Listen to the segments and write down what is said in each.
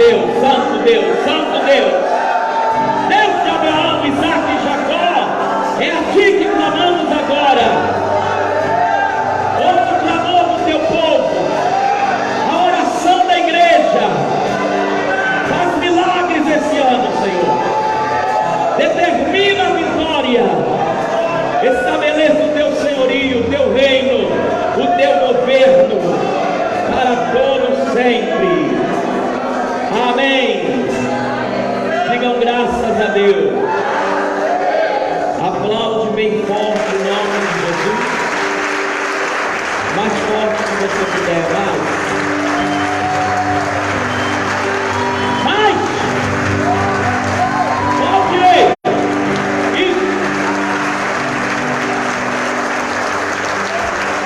Deus, Santo Deus, Santo Deus. Deus de Abraão, Isaque e Jacó, é a ti que clamamos agora. Ouve o clamor do teu povo, a oração da igreja. Faz milagres esse ano, Senhor. Determina a vitória. Estabeleça o teu senhorio, o teu reino, o teu governo para todos sempre. Amém. Digam graças a Deus. Aplaude bem forte o nome de Jesus. Mais forte que você puder. Mais. Volte. Isso.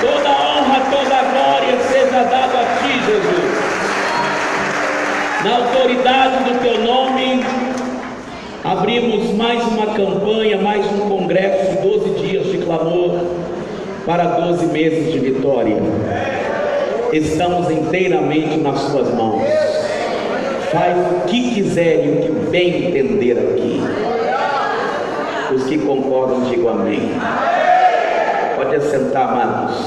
Toda honra, toda glória seja dada a ti, Jesus. Na autoridade do teu nome, abrimos mais uma campanha, mais um congresso de 12 dias de clamor para 12 meses de vitória. Estamos inteiramente nas suas mãos. Faz o que quiser e o que bem entender aqui. Os que concordam, digam amém. Pode assentar, amados.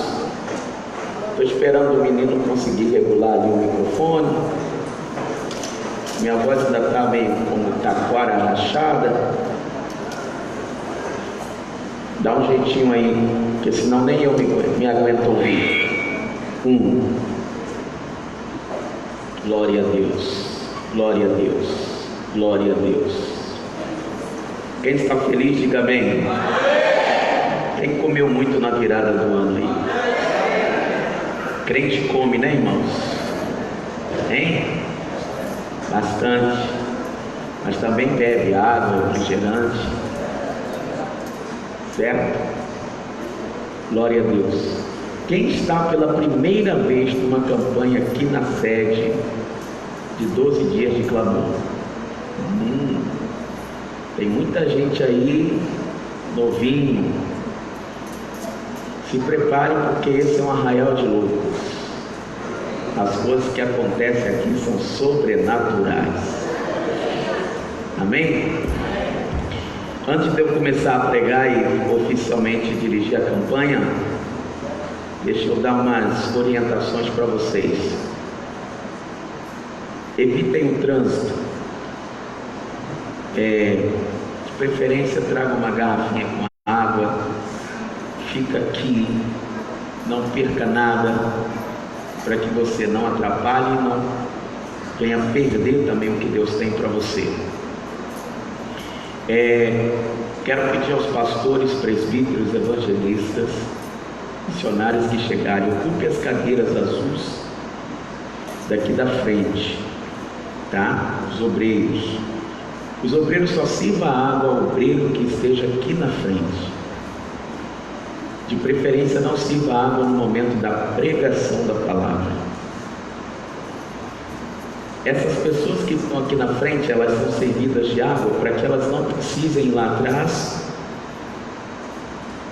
Estou esperando o menino conseguir regular ali o microfone. Minha voz ainda está meio como taquara rachada. Dá um jeitinho aí, porque senão nem eu me aguento ouvir. Glória a Deus, glória a Deus, glória a Deus. Quem está feliz, diga amém. Quem comeu muito na virada do ano aí? Crente come, né, irmãos? Hein? Bastante, mas também bebe água, refrigerante, certo? Glória a Deus. Quem está pela primeira vez numa campanha aqui na sede de 12 dias de clamor? Tem muita gente aí, novinho. Se prepare, porque esse é um arraial de loucos. As coisas que acontecem aqui são sobrenaturais. Amém? Antes de eu começar a pregar e oficialmente dirigir a campanha, deixa eu dar umas orientações para vocês. Evitem o trânsito. De preferência, traga uma garrafinha com água. Fica aqui, não perca nada, para que você não atrapalhe e não venha perder também o que Deus tem para você. Quero pedir aos pastores, presbíteros, evangelistas, missionários que chegarem, ocupe as cadeiras azuis daqui da frente, tá? Os obreiros só sirva água ao obreiro que esteja aqui na frente. De preferência, não sirva água no momento da pregação da palavra. Essas pessoas que estão aqui na frente, elas são servidas de água para que elas não precisem ir lá atrás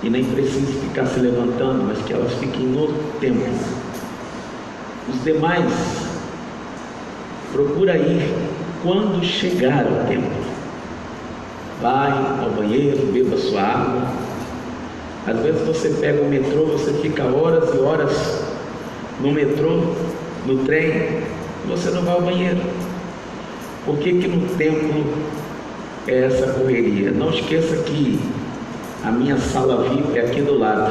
e nem precisem ficar se levantando, mas que elas fiquem no templo. Os demais, procura ir quando chegar ao templo. Vai ao banheiro, beba sua água. Às vezes você pega o metrô, você fica horas e horas no metrô, no trem, e você não vai ao banheiro. Por que que no templo é essa correria? Não esqueça que a minha sala VIP é aqui do lado.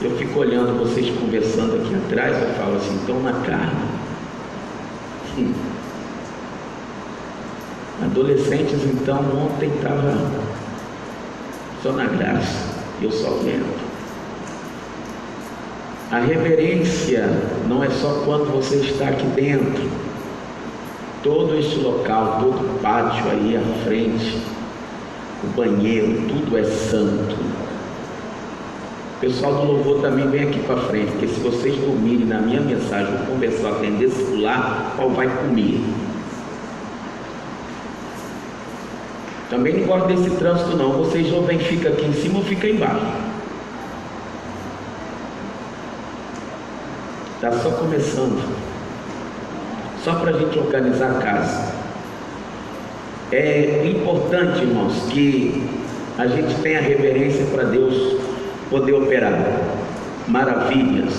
Eu fico olhando vocês conversando aqui atrás, eu falo assim, estão na carne. Adolescentes, então, ontem estava só na graça. Eu só vendo. A reverência não é só quando você está aqui dentro. Todo este local, todo o pátio aí à frente, o banheiro, tudo é santo. O pessoal do louvor também vem aqui para frente, porque se vocês dormirem na minha mensagem, ou conversar, atender, circular, qual vai comer? Também não gosto desse trânsito não. Vocês ou bem fica aqui em cima ou fica embaixo. Está só começando. só para a gente organizar a casa. É importante, irmãos, que a gente tenha reverência para Deus poder operar maravilhas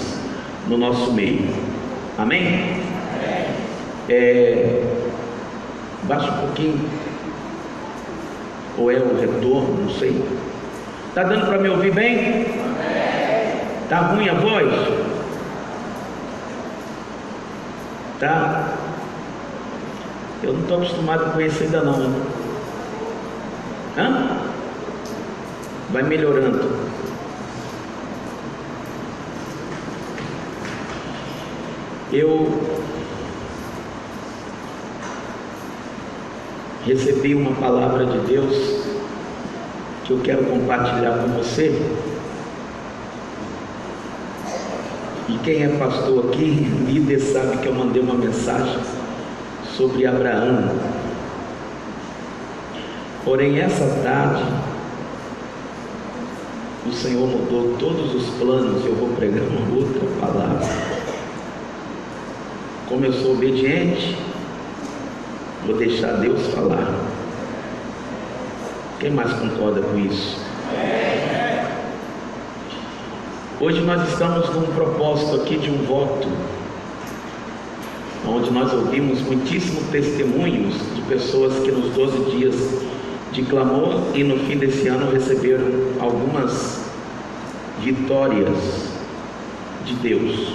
no nosso meio. Amém? Baixa um pouquinho, ou é o retorno, não sei. Está dando para me ouvir bem? Está ruim a voz? Tá? Eu não estou acostumado com isso ainda não. Hã? Vai melhorando. Eu recebi uma palavra de Deus que eu quero compartilhar com você. E quem é pastor aqui, líder, sabe que eu mandei uma mensagem sobre Abraão. Porém, essa tarde, o Senhor mudou todos os planos. Eu vou pregar uma outra palavra. Como eu sou obediente, vou deixar Deus falar. Quem mais concorda com isso? Hoje nós estamos com um propósito aqui de um voto, onde nós ouvimos muitíssimos testemunhos de pessoas que nos 12 dias de clamor e no fim desse ano receberam algumas vitórias de Deus.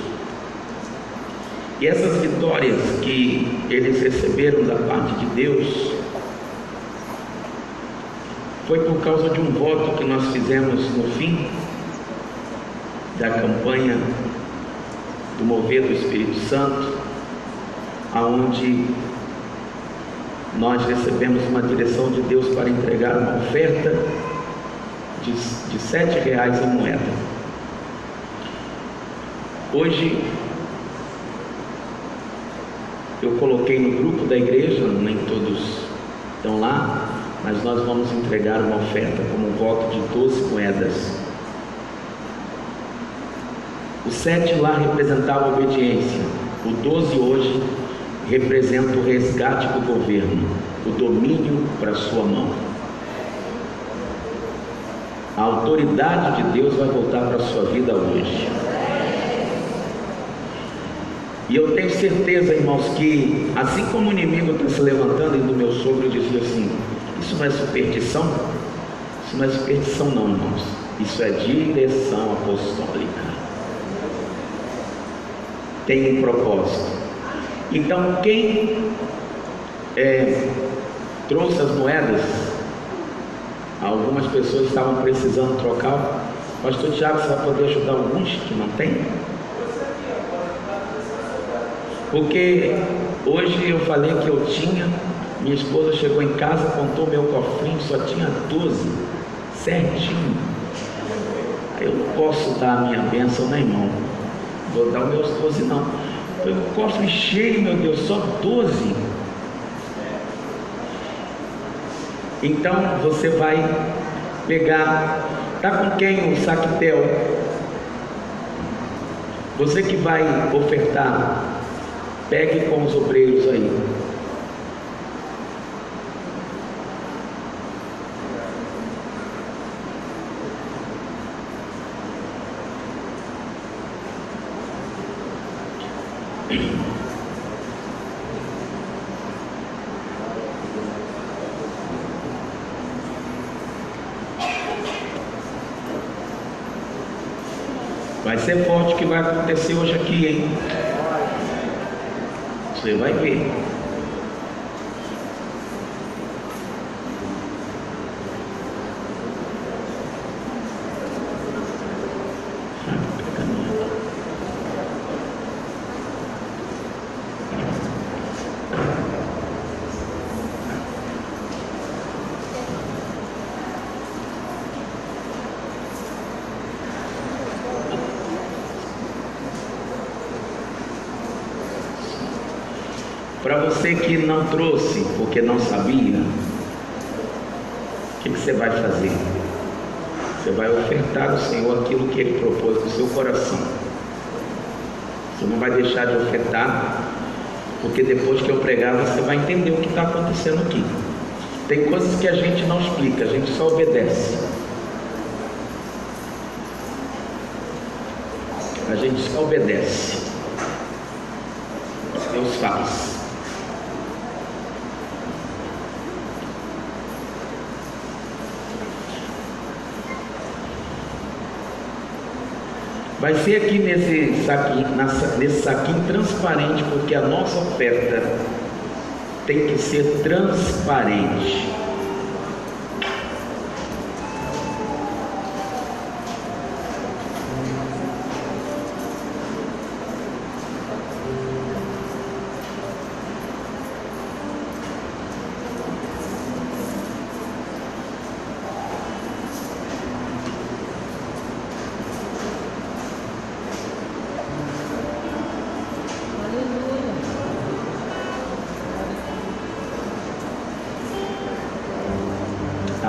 E essas vitórias que eles receberam da parte de Deus foi por causa de um voto que nós fizemos no fim da campanha do Mover do Espírito Santo, aonde nós recebemos uma direção de Deus para entregar uma oferta de R$7 em moeda. Hoje eu coloquei no grupo da igreja, nem todos estão lá, mas nós vamos entregar uma oferta como um voto de 12 moedas. O 7 lá representava a obediência, o 12 hoje representa o resgate do governo, o domínio para sua mão. A autoridade de Deus vai voltar para a sua vida hoje. E eu tenho certeza, irmãos, que assim como o inimigo está se levantando, e do meu sogro dizia assim: isso não é superstição? Isso não é superstição não, irmãos, isso é direção apostólica. Tem um propósito. Então quem trouxe as moedas, algumas pessoas estavam precisando trocar. Pastor Tiago, você vai poder ajudar alguns que não tem? Porque hoje eu falei que eu tinha, minha esposa chegou em casa, contou meu cofrinho, só tinha 12, certinho. Aí eu não posso dar a minha bênção, né, irmão? Vou dar os meus 12 não. Foi um cofre cheio, meu Deus, só 12. Então você vai pegar. Está com quem o saquetel? Você que vai ofertar, pegue com os obreiros aí. Vai ser forte o que vai acontecer hoje aqui, hein? Você vai ver. Para você que não trouxe porque não sabia, o que você vai fazer? Você vai ofertar ao Senhor aquilo que Ele propôs no seu coração. Você não vai deixar de ofertar, porque depois que eu pregar você vai entender o que está acontecendo aqui. Tem coisas que a gente não explica, a gente só obedece. A gente só obedece. Deus faz. Vai ser aqui nesse saquinho transparente, porque a nossa oferta tem que ser transparente.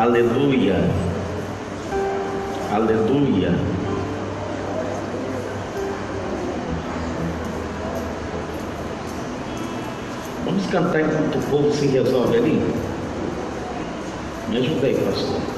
Aleluia, aleluia. Vamos cantar enquanto o povo se resolve ali? Me ajuda aí, pastor.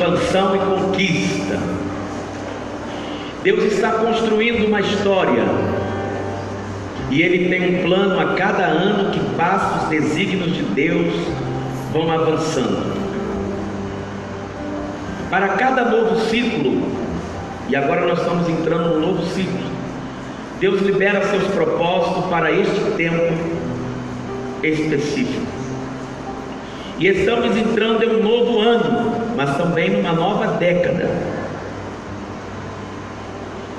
expansão e conquista. Deus está construindo uma história, e Ele tem um plano a cada ano que passa. Os desígnios de Deus vão avançando. Para cada novo ciclo, e agora nós estamos entrando num novo ciclo, Deus libera seus propósitos para este tempo específico. E estamos entrando em um novo ano, mas também numa nova década.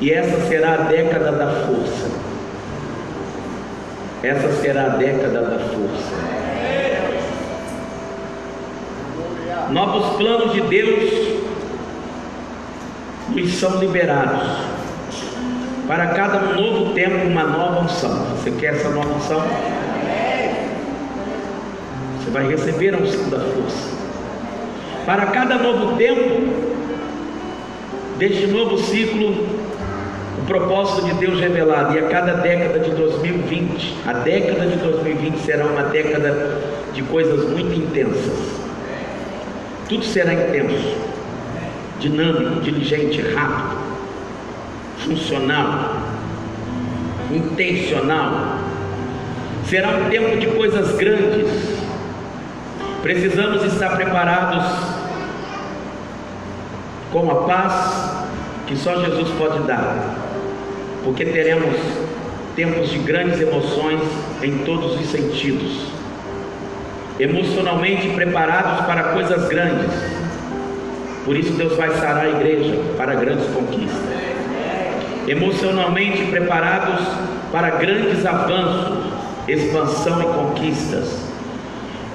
E essa será a década da força. Essa será a década da força. Novos planos de Deus nos são liberados. Para cada novo tempo, uma nova unção. Você quer essa nova unção? Você vai receber a unção da força. Para cada novo tempo deste novo ciclo, o propósito de Deus revelado. E a cada década de 2020, a década de 2020 será uma década de coisas muito intensas. Tudo será intenso, dinâmico, diligente, rápido, funcional, intencional. Será um tempo de coisas grandes. Precisamos estar preparados com a paz que só Jesus pode dar, porque teremos tempos de grandes emoções em todos os sentidos. Emocionalmente preparados para coisas grandes. Por isso Deus vai sarar a igreja para grandes conquistas. Emocionalmente preparados para grandes avanços, expansão e conquistas.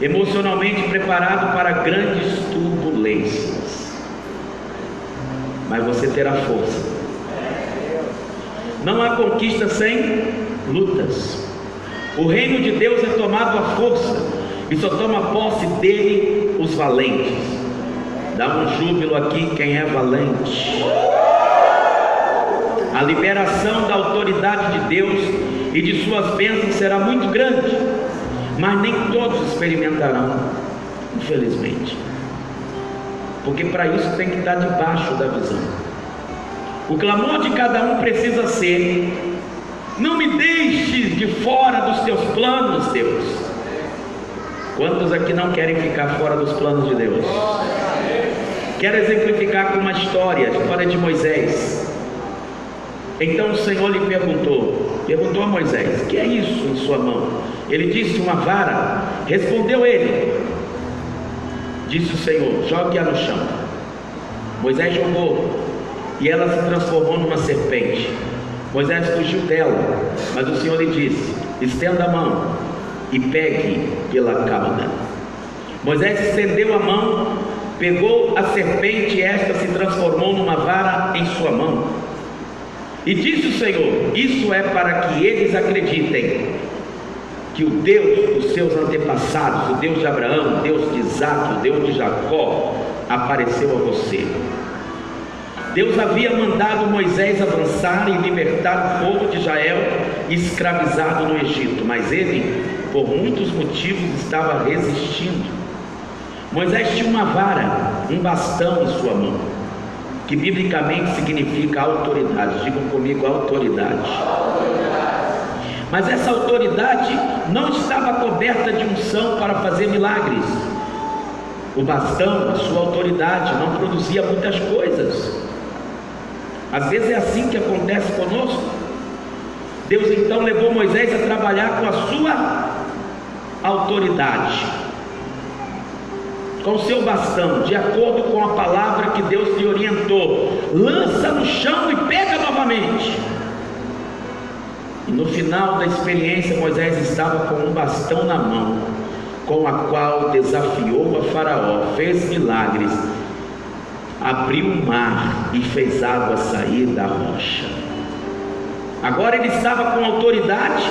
Emocionalmente preparado para grandes turbulências. Mas você terá força. Não há conquista sem lutas. O reino de Deus é tomado à força, e só toma posse dele os valentes. Dá um júbilo aqui quem é valente. A liberação da autoridade de Deus e de suas bênçãos será muito grande, mas nem todos experimentarão, infelizmente, porque para isso tem que estar debaixo da visão. O clamor de cada um precisa ser: não me deixes de fora dos teus planos, Deus. Quantos aqui não querem ficar fora dos planos de Deus? Quero exemplificar com uma história, a história de Moisés. Então o Senhor lhe perguntou a Moisés: que é isso em sua mão? Ele disse: uma vara. Respondeu ele, disse o Senhor: jogue-a no chão. Moisés jogou, e ela se transformou numa serpente. Moisés fugiu dela, mas o Senhor lhe disse: estenda a mão e pegue pela cauda. Moisés estendeu a mão, pegou a serpente, e esta se transformou numa vara em sua mão. E disse o Senhor: isso é para que eles acreditem que o Deus dos seus antepassados, o Deus de Abraão, o Deus de Isaac, o Deus de Jacó, apareceu a você. Deus havia mandado Moisés avançar e libertar o povo de Israel escravizado no Egito, mas ele, por muitos motivos, estava resistindo. Moisés tinha uma vara, um bastão em sua mão, que biblicamente significa autoridade. Digam comigo: autoridade. Mas essa autoridade não estava coberta de unção para fazer milagres. O bastão, a sua autoridade, não produzia muitas coisas. Às vezes é assim que acontece conosco. Deus então levou Moisés a trabalhar com a sua autoridade, com o seu bastão, de acordo com a palavra que Deus lhe orientou: lança no chão e pega novamente. E no final da experiência, Moisés estava com um bastão na mão, com a qual desafiou a Faraó, fez milagres, abriu o mar e fez água sair da rocha. Agora ele estava com autoridade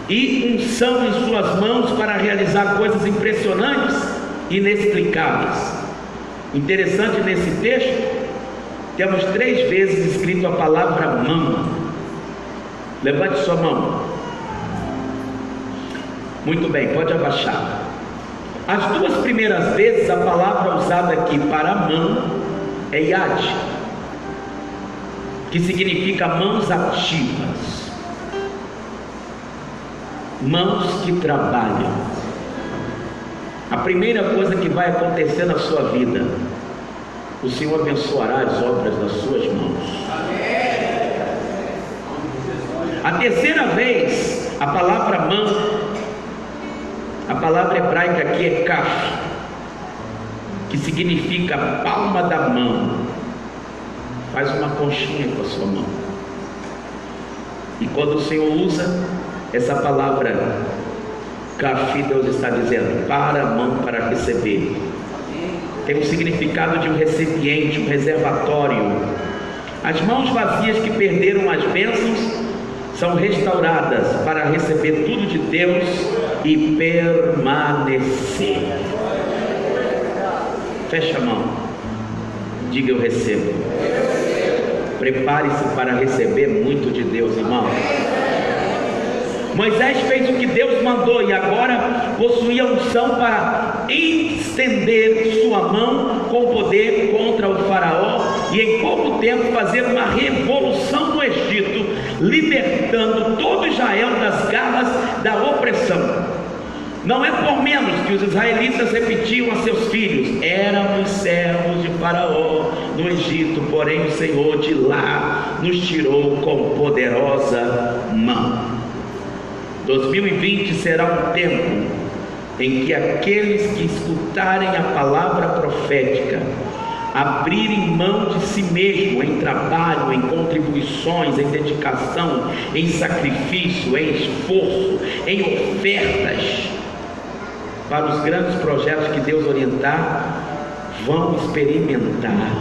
e unção em suas mãos para realizar coisas impressionantes e inexplicáveis. Interessante, nesse texto temos 3 vezes escrito a palavra mão. Levante sua mão. Muito bem, pode abaixar. As 2 primeiras vezes a palavra usada aqui para mão é yad, que significa mãos ativas, mãos que trabalham. A primeira coisa que vai acontecer na sua vida: o Senhor abençoará as obras das suas mãos. A terceira vez, a palavra mão, a palavra hebraica aqui é kaf, que significa palma da mão. Faz uma conchinha com a sua mão. E quando o Senhor usa essa palavra kaf, Deus está dizendo: para a mão para receber. Tem o significado de um recipiente, um reservatório. As mãos vazias que perderam as bênçãos são restauradas para receber tudo de Deus e permanecer. Fecha a mão, diga: eu recebo. Prepare-se para receber muito de Deus, irmão. Moisés fez o que Deus mandou e agora possuía unção para estender sua mão com poder contra o faraó e em pouco tempo fazer uma revolução no Egito, libertando todo Israel das garras da opressão. Não é por menos que os israelitas repetiam a seus filhos: éramos servos de Faraó no Egito, porém o Senhor de lá nos tirou com poderosa mão. 2020 será um tempo em que aqueles que escutarem a palavra profética, abrirem mão de si mesmo em trabalho, em contribuições, em dedicação, em sacrifício, em esforço, em ofertas, para os grandes projetos que Deus orientar, vão experimentar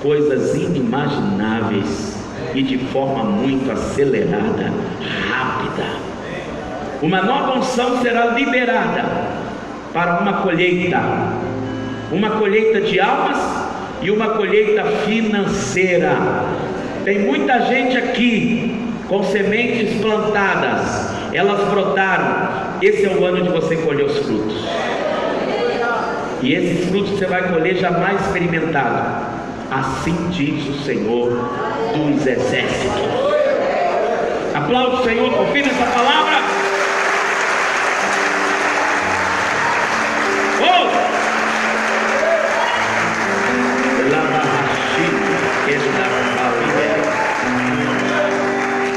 coisas inimagináveis e de forma muito acelerada, rápida. Uma nova unção será liberada para uma colheita de almas e uma colheita financeira. Tem muita gente aqui com sementes plantadas, elas brotaram. Esse é o ano de você colher os frutos, e esses frutos você vai colher jamais experimentado. Assim diz o Senhor dos exércitos. Aplaude o Senhor por fim essa palavra.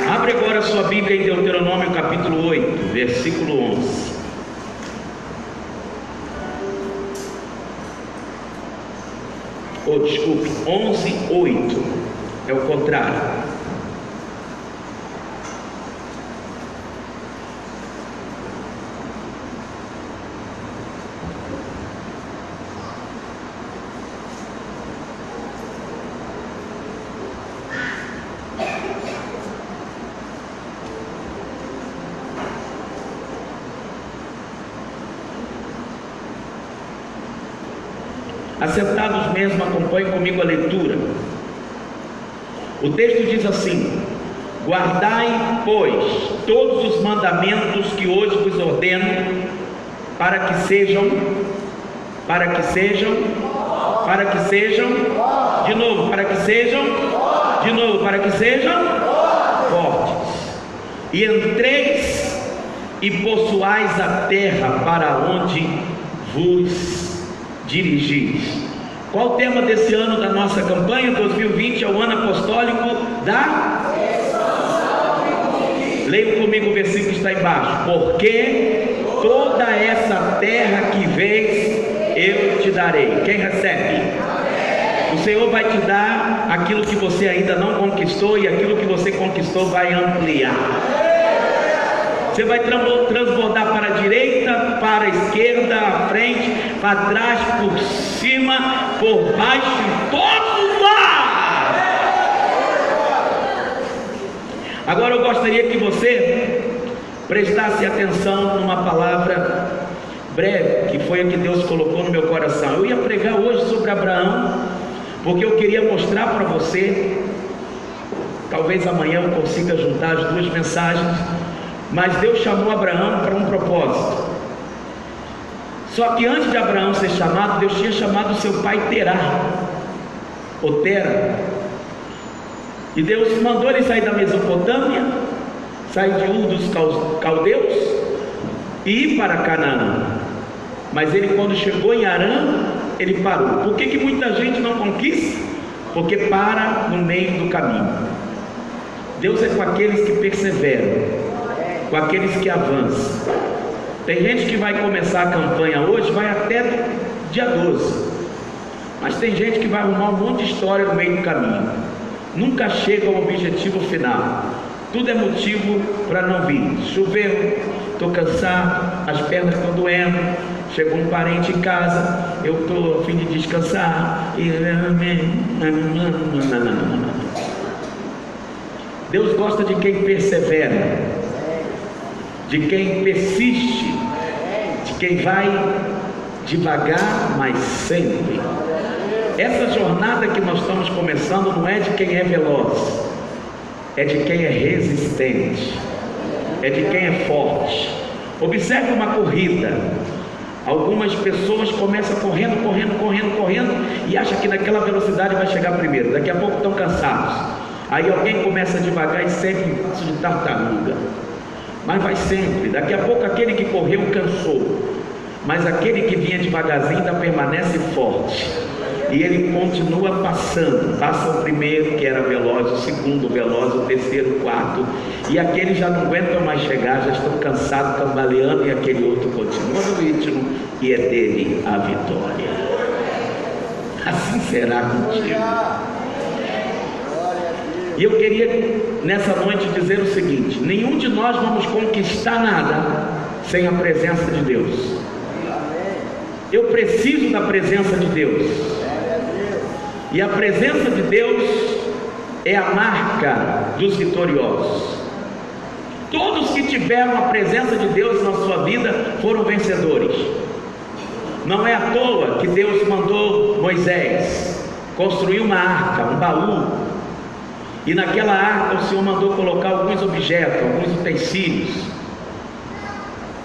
Abre agora a sua Bíblia em Deuteronômio capítulo 8, versículo 11. Desculpe, 11:8, é o contrário. Assentados mesmo, acompanhe comigo a leitura. O texto diz assim: guardai, pois, todos os mandamentos que hoje vos ordeno, para que sejam, de novo, para que sejam fortes, e entreis e possuais a terra para onde vos dirigis. Qual o tema desse ano da nossa campanha? 2020 é o ano apostólico da... Leia comigo o versículo que está embaixo. Porque toda essa terra que vês, eu te darei. Quem recebe? O Senhor vai te dar aquilo que você ainda não conquistou, e aquilo que você conquistou vai ampliar. Você vai transbordar para a direita, para a esquerda, à frente, para trás, por cima, por baixo, em todos os lados. Agora eu gostaria que você prestasse atenção numa palavra breve, que foi a que Deus colocou no meu coração. Eu ia pregar hoje sobre Abraão, porque eu queria mostrar para você, talvez amanhã eu consiga juntar as duas mensagens, mas Deus chamou Abraão para um propósito. Só que antes de Abraão ser chamado, Deus tinha chamado seu pai Terá, ou Tera. E Deus mandou ele sair da Mesopotâmia, sair de Ur dos caldeus e ir para Canaã. Mas ele, quando chegou em Harã, ele parou. Por que muita gente não conquista? Porque para no meio do caminho. Deus é com aqueles que perseveram, com aqueles que avançam. Tem gente que vai começar a campanha hoje, vai até dia 12, mas tem gente que vai arrumar um monte de história no meio do caminho, nunca chega ao objetivo final. Tudo é motivo para não vir. Choveu, estou cansado, as pernas estão doendo, chegou um parente em casa, eu estou a fim de descansar. Deus gosta de quem persevera, de quem persiste, de quem vai devagar, mas sempre. Essa jornada que nós estamos começando não é de quem é veloz, é de quem é resistente. é de quem é forte. Observe uma corrida. Algumas pessoas começam correndo e acham que naquela velocidade vai chegar primeiro. Daqui a pouco estão cansados. Aí alguém começa devagar e segue passo de tartaruga. Mas vai sempre. Daqui a pouco aquele que correu cansou. Mas aquele que vinha devagarzinho ainda permanece forte. E ele continua passando. Passa o primeiro, que era veloz, o segundo veloz, o terceiro, o quarto. E aqueles já não aguentam mais chegar, já estão cansados, cambaleando. E aquele outro continua no ritmo e é dele a vitória. Assim será contigo. E eu queria nessa noite dizer o seguinte: nenhum de nós vamos conquistar nada sem a presença de Deus. Eu preciso da presença de Deus. E a presença de Deus é a marca dos vitoriosos. Todos que tiveram a presença de Deus na sua vida foram vencedores. Não é à toa que Deus mandou Moisés construir uma arca, um baú. E naquela arca o Senhor mandou colocar alguns objetos, alguns utensílios.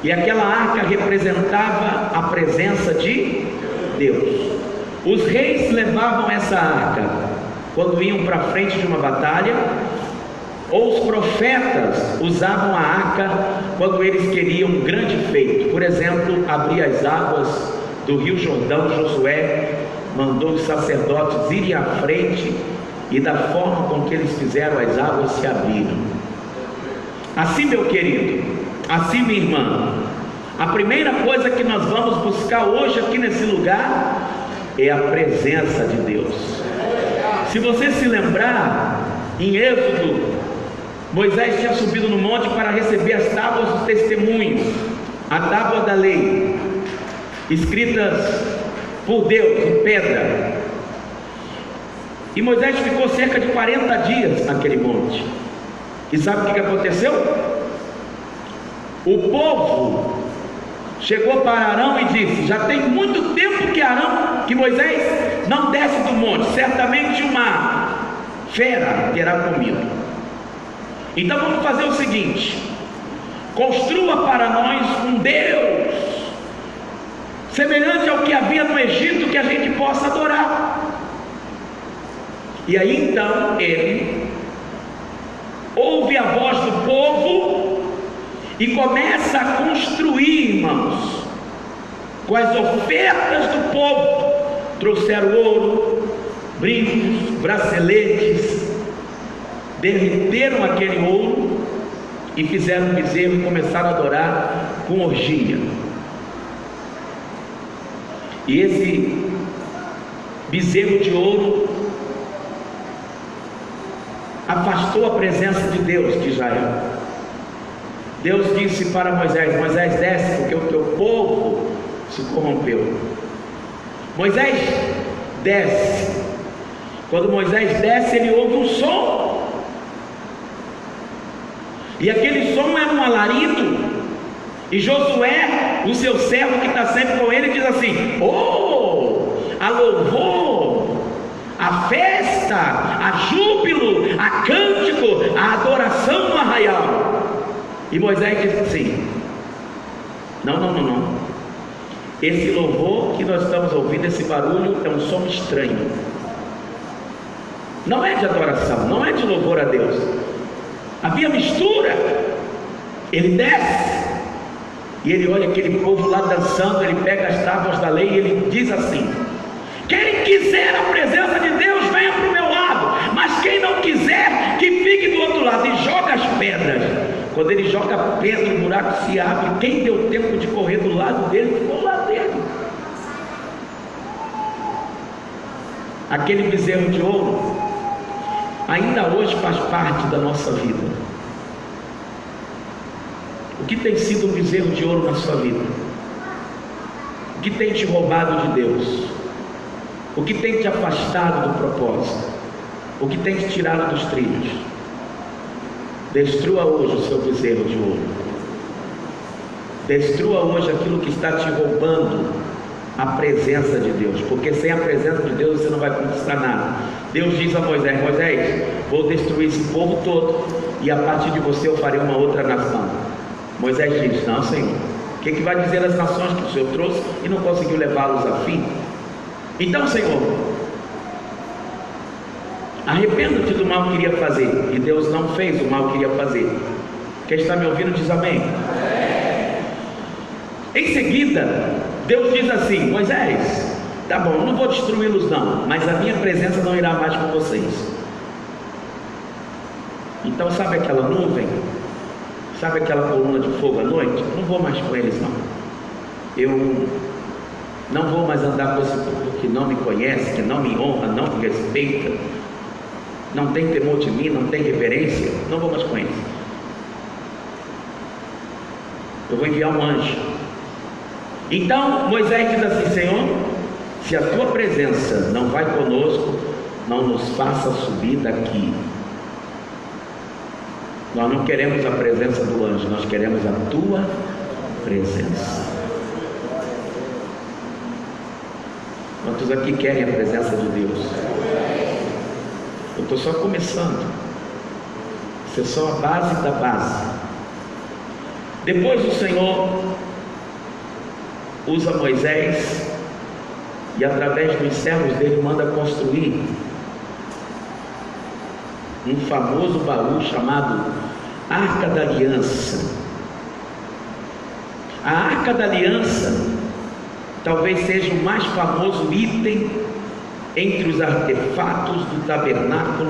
E aquela arca representava a presença de Deus. Os reis levavam essa arca quando iam para frente de uma batalha, ou os profetas usavam a arca quando eles queriam um grande feito. Por exemplo, abrir as águas do Rio Jordão. Josué mandou os sacerdotes irem à frente, e da forma com que eles fizeram, as águas se abriram. Assim, meu querido, assim, minha irmã, a primeira coisa que nós vamos buscar hoje aqui nesse lugar é a presença de Deus. Se você se lembrar, em Êxodo, Moisés tinha subido no monte para receber as tábuas do testemunho, a tábua da lei, escritas por Deus em pedra. E Moisés ficou cerca de 40 dias naquele monte. E sabe o que aconteceu? O povo chegou para Arão e disse: já tem muito tempo que Moisés não desce do monte, certamente uma fera terá comido. Então vamos fazer o seguinte: construa para nós um Deus semelhante ao que havia no Egito, que a gente possa adorar. E aí então ele ouve a voz do povo e começa a construir, irmãos, com as ofertas do povo. Trouxeram ouro, brincos, braceletes, derreteram aquele ouro e fizeram um bezerro e começaram a adorar com orgia. E esse bezerro de ouro afastou a presença de Deus de Israel. Deus disse para Moisés: Moisés, desce, porque o teu povo se corrompeu. Moisés desce. Quando Moisés desce, ele ouve um som, e aquele som é um alarido. E Josué, o seu servo que está sempre com ele, diz assim: oh, a louvor, a festa, a júbilo, a cântico, a adoração no arraial. E Moisés diz assim: não. Esse louvor que nós estamos ouvindo, esse barulho, é um som estranho. Não é de adoração, não é de louvor a Deus. Havia mistura. Ele desce e ele olha aquele povo lá dançando. Ele pega as tábuas da lei e ele diz assim: quem quiser a presença de Deus, venha para o meu lado, mas quem não quiser, que fique do outro lado. E joga as pedras. Quando ele joga a pedra, o buraco se abre. Quem deu tempo de correr do lado dele, ficou do lado dele. Aquele bezerro de ouro ainda hoje faz parte da nossa vida. O que tem sido um bezerro de ouro na sua vida? O que tem te roubado de Deus? O que tem te afastado do propósito? O que tem te tirado dos trilhos? Destrua hoje o seu bezerro de ouro. Destrua hoje aquilo que está te roubando a presença de Deus, porque sem a presença de Deus você não vai conquistar nada. Deus diz a Moisés: Moisés, vou destruir esse povo todo, e a partir de você eu farei uma outra nação. Moisés diz: não, Senhor, o que vai dizer as nações que o Senhor trouxe e não conseguiu levá-los a fim? Então, Senhor, arrependa-te do mal que queria fazer. E Deus não fez o mal que queria fazer. Quem está me ouvindo diz amém. Em seguida, Deus diz assim: Moisés, tá bom, não vou destruí-los não, mas a minha presença não irá mais com vocês. Então, sabe aquela nuvem? Sabe aquela coluna de fogo à noite? Não vou mais com eles não. Eu não vou mais andar com esse povo que não me conhece, que não me honra, não me respeita, não tem temor de mim, não tem reverência. Não vou mais com eles. Eu vou enviar um anjo. Então Moisés diz assim: Senhor, se a tua presença não vai conosco, não nos faça subir daqui. Nós não queremos a presença do anjo, nós queremos a tua presença. Quantos aqui querem a presença de Deus? Eu estou só começando. Isso é só a base da base. Depois o Senhor usa Moisés e através dos servos dele manda construir um famoso baú chamado Arca da Aliança. A Arca da Aliança talvez seja o mais famoso item entre os artefatos do tabernáculo,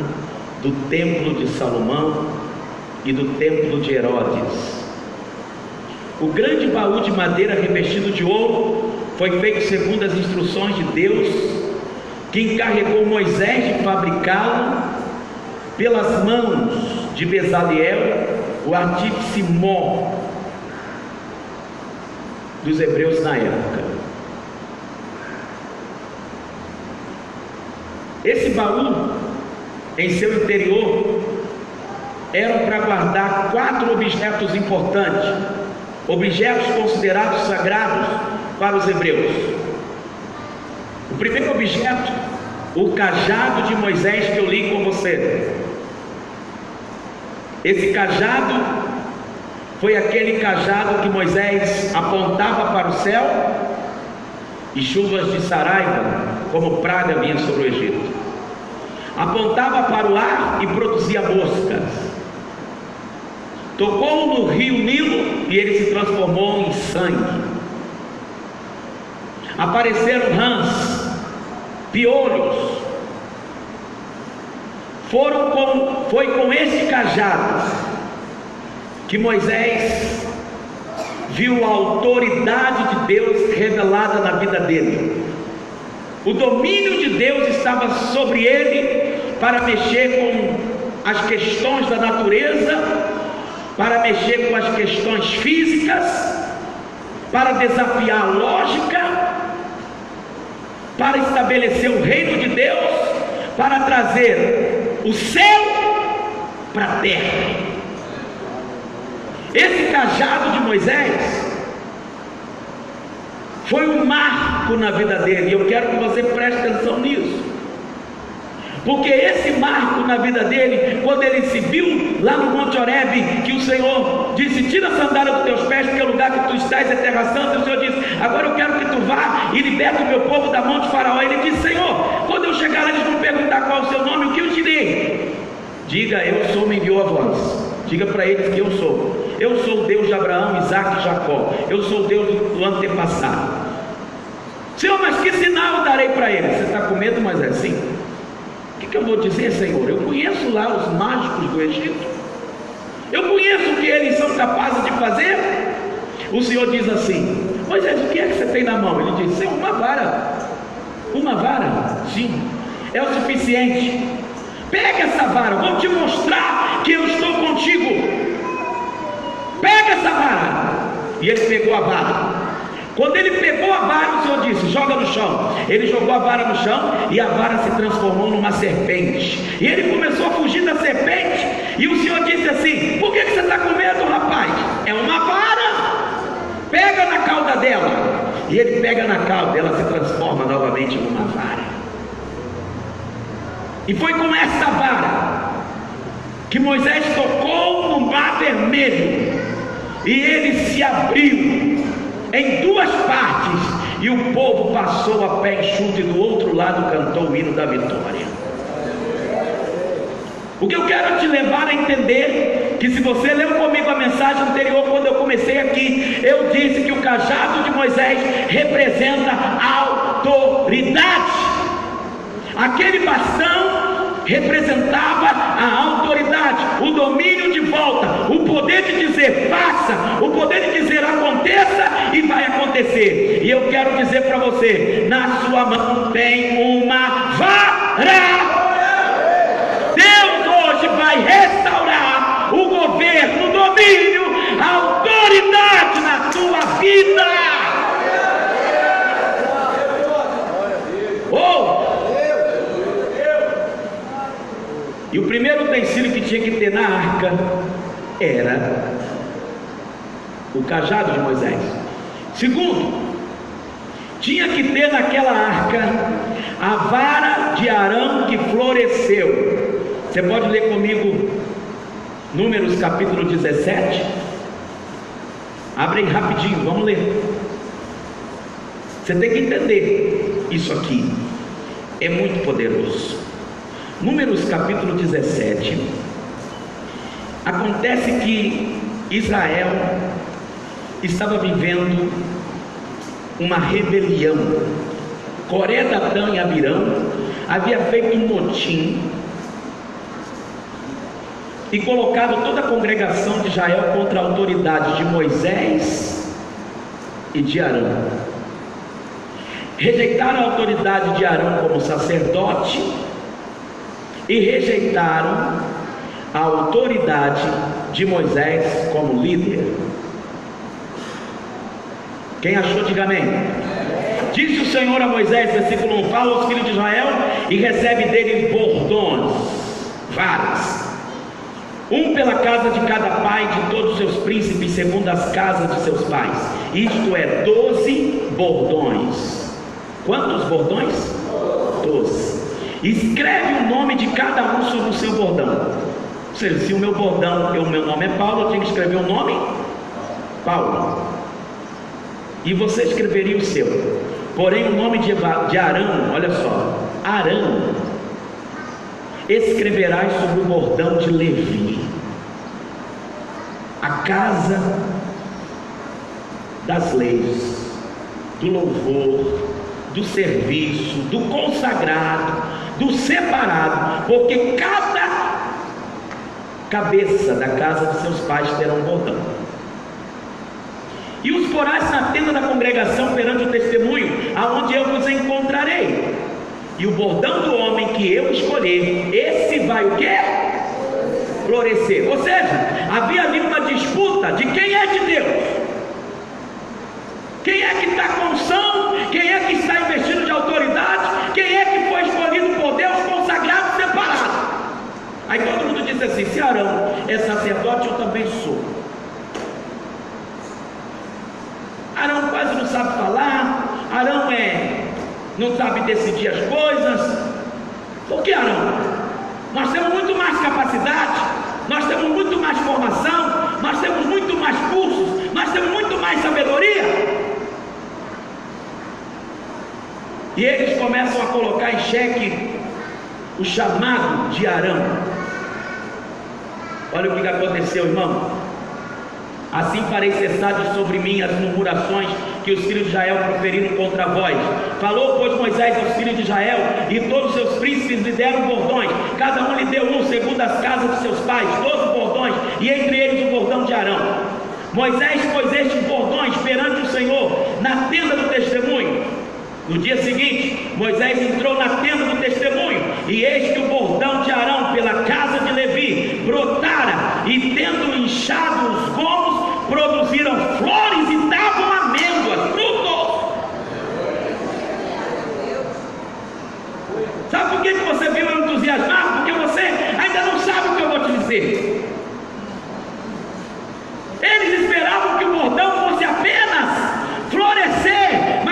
do templo de Salomão e do templo de Herodes. O grande baú de madeira revestido de ouro foi feito segundo as instruções de Deus, que encarregou Moisés de fabricá-lo pelas mãos de Bezaleel, o artífice mor dos hebreus na época. Esse baú, em seu interior, era para guardar 4 objetos importantes, objetos considerados sagrados para os hebreus. O primeiro objeto, o cajado de Moisés, que eu li com você. Esse cajado foi aquele cajado que Moisés apontava para o céu e chuvas de Saraiva, como praga, vinha sobre o Egito. Apontava para o ar e produzia moscas. Tocou no rio Nilo e ele se transformou em sangue. Apareceram rãs, piolhos. Foi com esse cajado que Moisés viu a autoridade de Deus revelada na vida dele. O domínio de Deus estava sobre ele para mexer com as questões da natureza, para mexer com as questões físicas, para desafiar a lógica, para estabelecer o reino de Deus, para trazer o céu para a terra. Esse cajado de Moisés foi um marco na vida dele, e eu quero que você preste atenção nisso, porque esse marco na vida dele, quando ele se viu lá no Monte Horebe, que o Senhor disse: tira a sandália dos teus pés, porque o lugar que tu estás é terra santa, e o Senhor disse: agora eu quero que tu vá e liberta o meu povo da mão de Faraó. Ele disse: Senhor, quando eu chegar lá eles vão perguntar qual é o seu nome, o que eu direi? Diga: eu sou, me enviou a voz. Diga para eles que eu sou. Eu sou o Deus de Abraão, Isaque e Jacó. Eu sou o Deus do antepassado. Senhor, mas que sinal eu darei para eles? Você está com medo, mas é assim? O que eu vou dizer, Senhor? Eu conheço lá os mágicos do Egito. Eu conheço o que eles são capazes de fazer. O Senhor diz assim: Moisés, o que é que você tem na mão? Ele diz: Senhor, uma vara. Uma vara? Sim, é o suficiente. Pega essa vara, vou te mostrar que eu estou contigo. Pega essa vara. E ele pegou a vara. Quando ele pegou a vara, o Senhor disse: joga no chão. Ele jogou a vara no chão e a vara se transformou numa serpente. E ele começou a fugir da serpente. E o Senhor disse assim: por que você está com medo, rapaz? É uma vara. Pega na cauda dela. e ele pega na cauda, ela se transforma novamente numa vara. E foi com essa vara que Moisés tocou no mar vermelho, e ele se abriu em duas partes, e o povo passou a pé enxuto, e do outro lado cantou o hino da vitória. O que eu quero te levar a entender, que se você leu comigo a mensagem anterior, quando eu comecei aqui, eu disse que o cajado de Moisés representa autoridade. Aquele bastão representava a autoridade, o domínio de volta, o poder de dizer faça, o poder de dizer aconteça, e vai acontecer. E eu quero dizer para você, na sua mão tem uma vara. Vai restaurar o governo, o domínio, a autoridade na tua vida. E o primeiro utensílio que tinha que ter na arca era o cajado de Moisés. Segundo, tinha que ter naquela arca a vara de Arão que floresceu. Você pode ler comigo Números capítulo 17? Abre aí rapidinho, vamos ler. Você tem que entender isso aqui, é muito poderoso. Números capítulo 17. Acontece que Israel estava vivendo uma rebelião. Coré, Datã e Abirão havia feito um motim e colocado toda a congregação de Israel contra a autoridade de Moisés e de Arão. Rejeitaram a autoridade de Arão como sacerdote e rejeitaram a autoridade de Moisés como líder. Quem achou, diga amém. Disse o Senhor a Moisés, versículo 1: fala aos filhos de Israel e recebe deles bordões, varas, um pela casa de cada pai de todos os seus príncipes, segundo as casas de seus pais, isto é, 12 bordões. Quantos bordões? 12. Escreve o nome de cada um sobre o seu bordão. Ou seja, se o meu bordão, o meu nome é Paulo, eu tenho que escrever o nome Paulo, e você escreveria o seu. Porém o nome de Arão, olha só, Arão escreverás sobre o bordão de Levi, a casa das leis, do louvor, do serviço, do consagrado, do separado, porque cada cabeça da casa de seus pais terá um bordão. E os porás na tenda da congregação perante o testemunho, aonde eu vos encontrarei. E o bordão do homem que eu escolher, esse vai o quê? Florescer. Ou seja, havia ali uma disputa de quem é de Deus, quem é que está com unção, quem é que está investido de autoridade, quem é que foi escolhido por Deus, consagrado, separado. Aí todo mundo disse assim: se Arão é sacerdote, eu também sou. Arão quase não sabe falar, Arão não sabe decidir as coisas. Por que Arão? Nós temos muito mais capacidade, nós temos muito mais formação, nós temos muito mais cursos, nós temos muito mais sabedoria. E eles começam a colocar em xeque o chamado de Arão. Olha o que aconteceu, irmão. Assim farei cessar de sobre mim as murmurações que os filhos de Israel proferiram contra vós. Falou, pois, Moisés aos filhos de Israel, e todos os seus príncipes lhe deram bordões, cada um lhe deu um segundo as casas de seus pais, 12 bordões, e entre eles o bordão de Arão. Moisés pôs estes bordões perante o Senhor na tenda do testemunho. No dia seguinte, Moisés entrou na tenda do testemunho, e eis que o bordão de Arão pela casa de Levi brotara, e tendo inchado os gomos, produziram flores e davam amêndoas, frutos. Sabe por que você viu eu entusiasmado? Porque você ainda não sabe o que eu vou te dizer. Eles esperavam que o bordão fosse apenas florescer,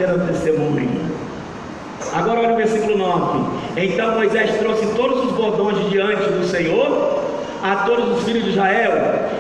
perante o testemunho. Agora olha o versículo 9. Então Moisés trouxe todos os bordões de diante do Senhor a todos os filhos de Israel,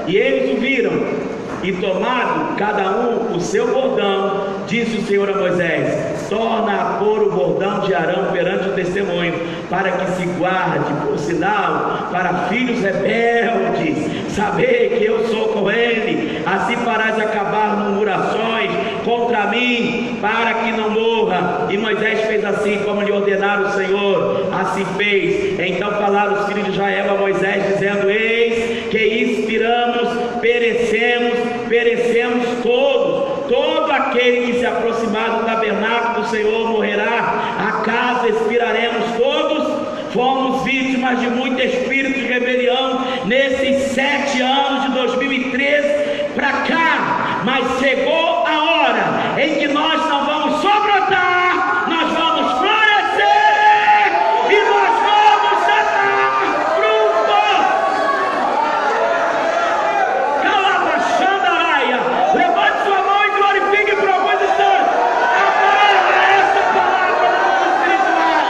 e eles o viram. E tomado cada um o seu bordão, disse o Senhor a Moisés: torna a pôr o bordão de Arão perante o testemunho, para que se guarde por sinal para filhos rebeldes, saber que eu sou com ele. Assim farás acabar murmurações contra mim, para que não morra. E Moisés fez assim como lhe ordenara o Senhor, assim fez. Então falaram os filhos de Israel a Moisés, dizendo: eis que expiramos, perecemos todos. Todo aquele que se aproximar do tabernáculo do Senhor morrerá. Acaso expiraremos todos? Fomos vítimas de muito espírito de rebelião nesses 7 anos de 2013 para cá, mas chegou a hora em que nós não vamos só brotar, nós vamos florescer e nós vamos dar fruto. Calabachandaraia, levante sua mão e glorifique por alguns instantes. Agora essa palavra no mundo espiritual.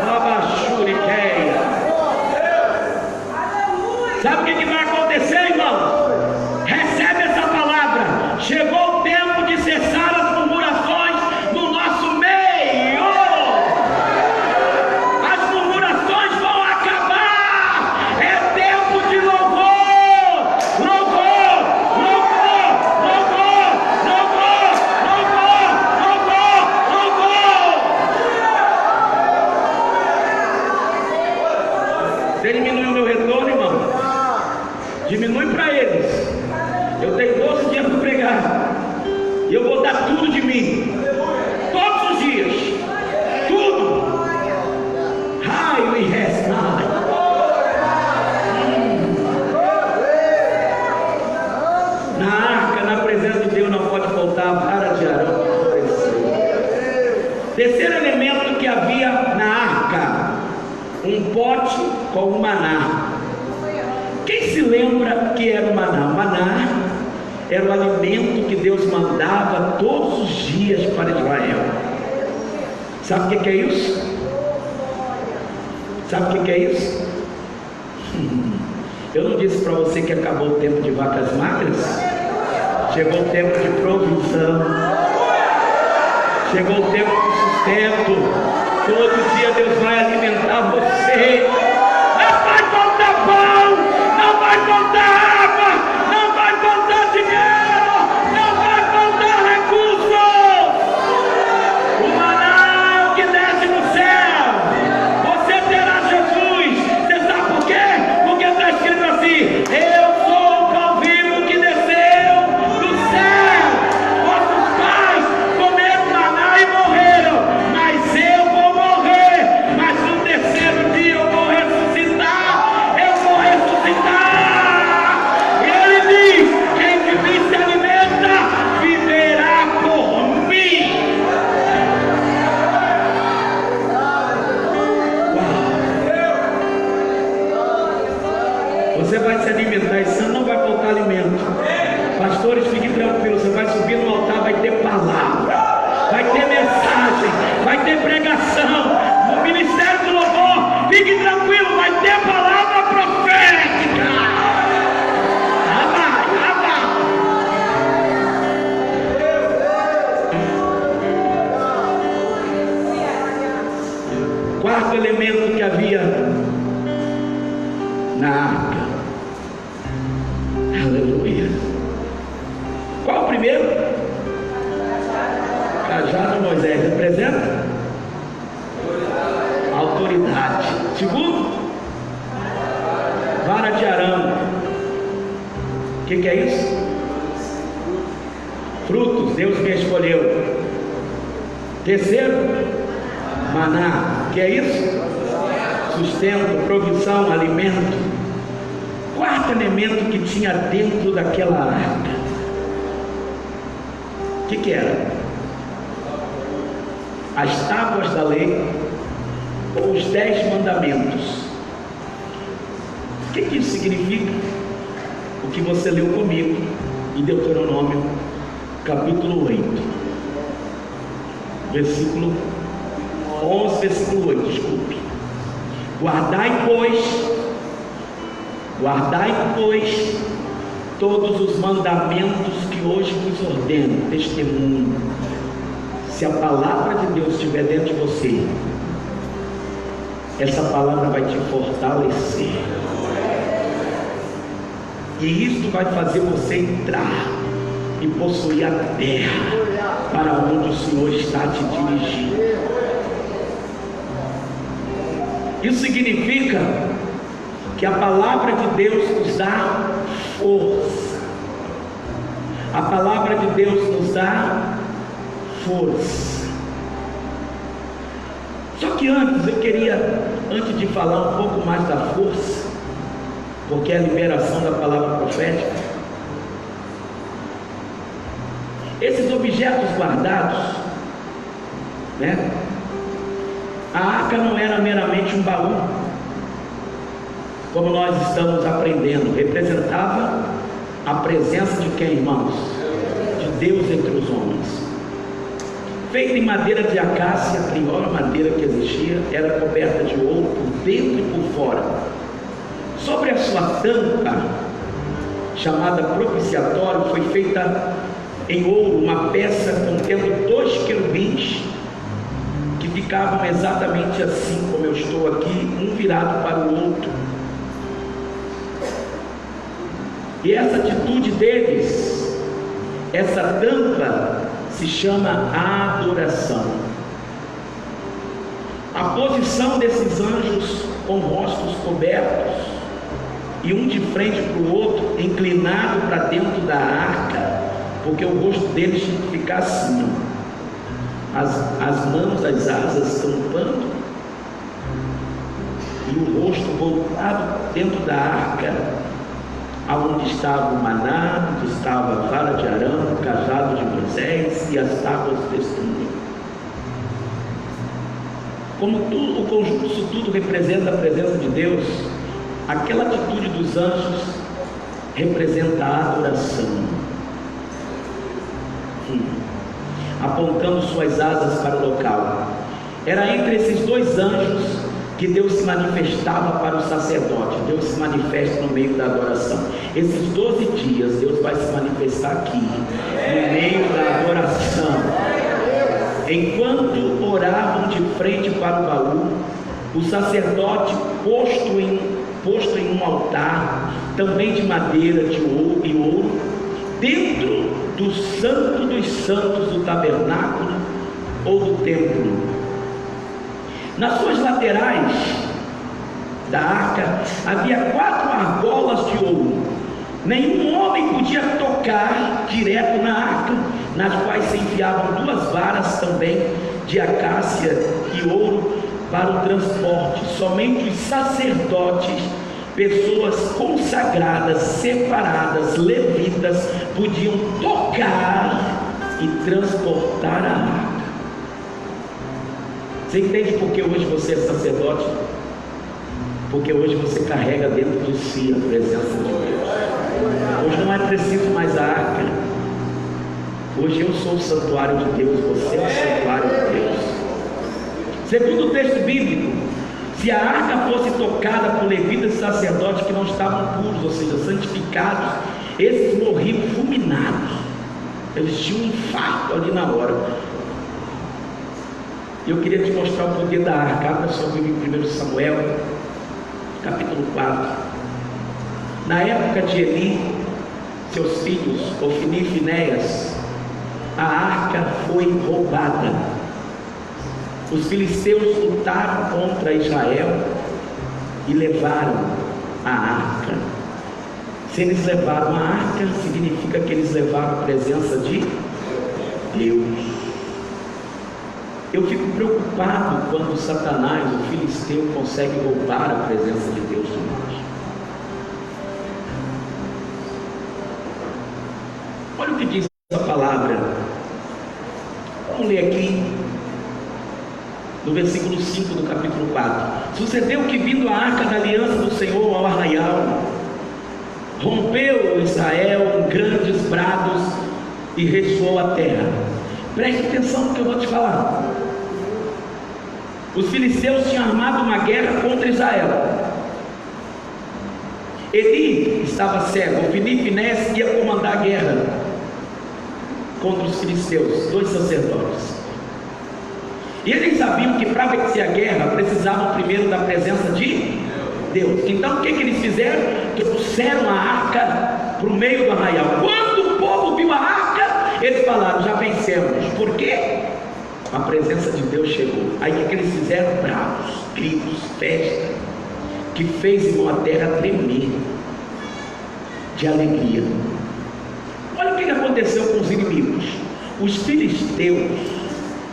Labachuriqueia. Sabe o que vai acontecer, irmão? Recebe essa palavra. Chegou o tempo de cessar as murmurações no nosso meio. As murmurações vão acabar. É tempo de louvor. Louvor, louvor, louvor, louvor, louvor, louvor, louvor. Você diminuiu o meu retorno, irmão? Diminui para eles. Eu tenho 12 dias para pregar, e eu vou dar tudo de mim, todos os dias, tudo. Raio e resta. Na arca, na presença de Deus, não pode faltar a vara de Arão. Terceiro elemento que havia na arca: um pote com o maná. Quem se lembra que era o maná? O maná era o alimento que Deus mandava todos os dias para Israel. Sabe o que é isso? Sabe o que é isso? Eu não disse para você que acabou o tempo de vacas magras? Chegou o tempo de provisão. Chegou o tempo de sustento. Todo dia Deus vai alimentar você. Não vai faltar pão, não vai faltar água, não vai faltar dinheiro, não vai faltar recursos. O maná é o que desce no céu. Você terá Jesus. Você sabe por quê? Porque está escrito assim: eu sou o pão vivo que desceu do céu. Vossos pais comeram maná e morreram, mas eu vou morrer, mas no terceiro dia eu vou ressuscitar. Eu vou ressuscitar. E ele diz: quem de mim se alimenta viverá por mim. Você vai se alimentar, esse ano não vai faltar alimento. Pastores, fiquem tranquilos, você vai subir no altar, vai ter palavra, vai ter mensagem, vai ter pregação. No ministério do louvor, fique tranquilo, vai ter palavra profética. Quarto elemento que havia na arca. Aleluia. Qual o primeiro? Cajado de Moisés. Representa autoridade. Segundo, vara de Arão. O que é isso? Frutos. Deus me escolheu. Terceiro, maná. O que é isso? Sustento, provisão, alimento. Quarto elemento que tinha dentro daquela arca. O que era? As tábuas da lei ou os 10 mandamentos. O que isso significa? O que você leu comigo em Deuteronômio, capítulo 8, versículo 11, versículo 8, desculpe. Guardai, pois, todos os mandamentos que hoje vos ordeno, testemunho. Se a palavra de Deus estiver dentro de você, essa palavra vai te fortalecer. E isso vai fazer você entrar e possuir a terra para onde o Senhor está te dirigindo. Isso significa que a palavra de Deus nos dá força. A palavra de Deus nos dá força. Só que antes de falar um pouco mais da força, porque é a liberação da palavra profética, esses objetos guardados, né? A arca não era meramente um baú, como nós estamos aprendendo. Representava a presença de quem, irmãos? De Deus entre os homens. Feita em madeira de acácia, a pior madeira que existia, era coberta de ouro por dentro e por fora. Sobre a sua tampa, chamada propiciatório, foi feita em ouro uma peça contendo 2 querubins, que ficavam exatamente assim como eu estou aqui, um virado para o outro. E essa atitude deles, essa tampa, se chama adoração. A posição desses anjos com rostos cobertos, e um de frente para o outro, inclinado para dentro da arca, porque o rosto deles tinha que ficar assim, as mãos, as asas tampando, e o rosto voltado dentro da arca, aonde estava o maná, onde estava a vara de Arão, o cajado de Moisés e as tábuas do testemunho. Como o conjunto disso tudo representa a presença de Deus, aquela atitude dos anjos representa a adoração, apontando suas asas para o local. Era entre esses 2 anjos que Deus se manifestava para o sacerdote. Deus se manifesta no meio da adoração. Esses 12 dias Deus vai se manifestar aqui, no meio da adoração. Enquanto oravam de frente para o baú, o sacerdote posto em um altar, também de madeira de ouro e ouro, dentro do santo dos santos do tabernáculo ou do templo. Nas suas laterais da arca havia 4 argolas de ouro. Nenhum homem podia tocar direto na arca, nas quais se enfiavam 2 varas também de acácia e ouro para o transporte. Somente os sacerdotes, pessoas consagradas, separadas, levitas, podiam tocar e transportar a arca. Você entende por que hoje você é sacerdote? Porque hoje você carrega dentro de si a presença de Deus. Hoje não é preciso mais a arca. Hoje eu sou o santuário de Deus, você é o santuário de Deus. Segundo o texto bíblico, se a arca fosse tocada por levitas e sacerdotes que não estavam puros, ou seja, santificados, esses morriam fulminados. Eles tinham um infarto ali na hora. Eu queria te mostrar o poder da arca. Abra sua Bíblia em 1 Samuel, capítulo 4. Na época de Eli, seus filhos, Ofni e Finéias, a arca foi roubada. Os filisteus lutaram contra Israel e levaram a arca. Se eles levaram a arca, significa que eles levaram a presença de Deus. Eu fico preocupado quando Satanás, o filisteu, consegue roubar a presença de Deus de nós. Olha o que diz a palavra. Vamos ler aqui no versículo 5 do capítulo 4. Sucedeu que, vindo a arca da aliança do Senhor ao arraial, Rompeu Israel em grandes brados e ressoou a terra. Preste atenção no que eu vou te falar. Os filisteus tinham armado uma guerra contra Israel. Eli estava cego, Ofni e Finéias ia comandar a guerra contra os filisteus, 2 sacerdotes. E eles sabiam que para vencer a guerra precisavam primeiro da presença de Deus. Então o que eles fizeram? Trouxeram a arca para o meio do arraial. Quando o povo viu a arca, eles falaram: já vencemos. Por quê? A presença de Deus chegou. Aí o que eles fizeram? Bravos, gritos, festa, que fez, irmão, a terra tremer de alegria. Olha o que aconteceu com os inimigos. Os filisteus,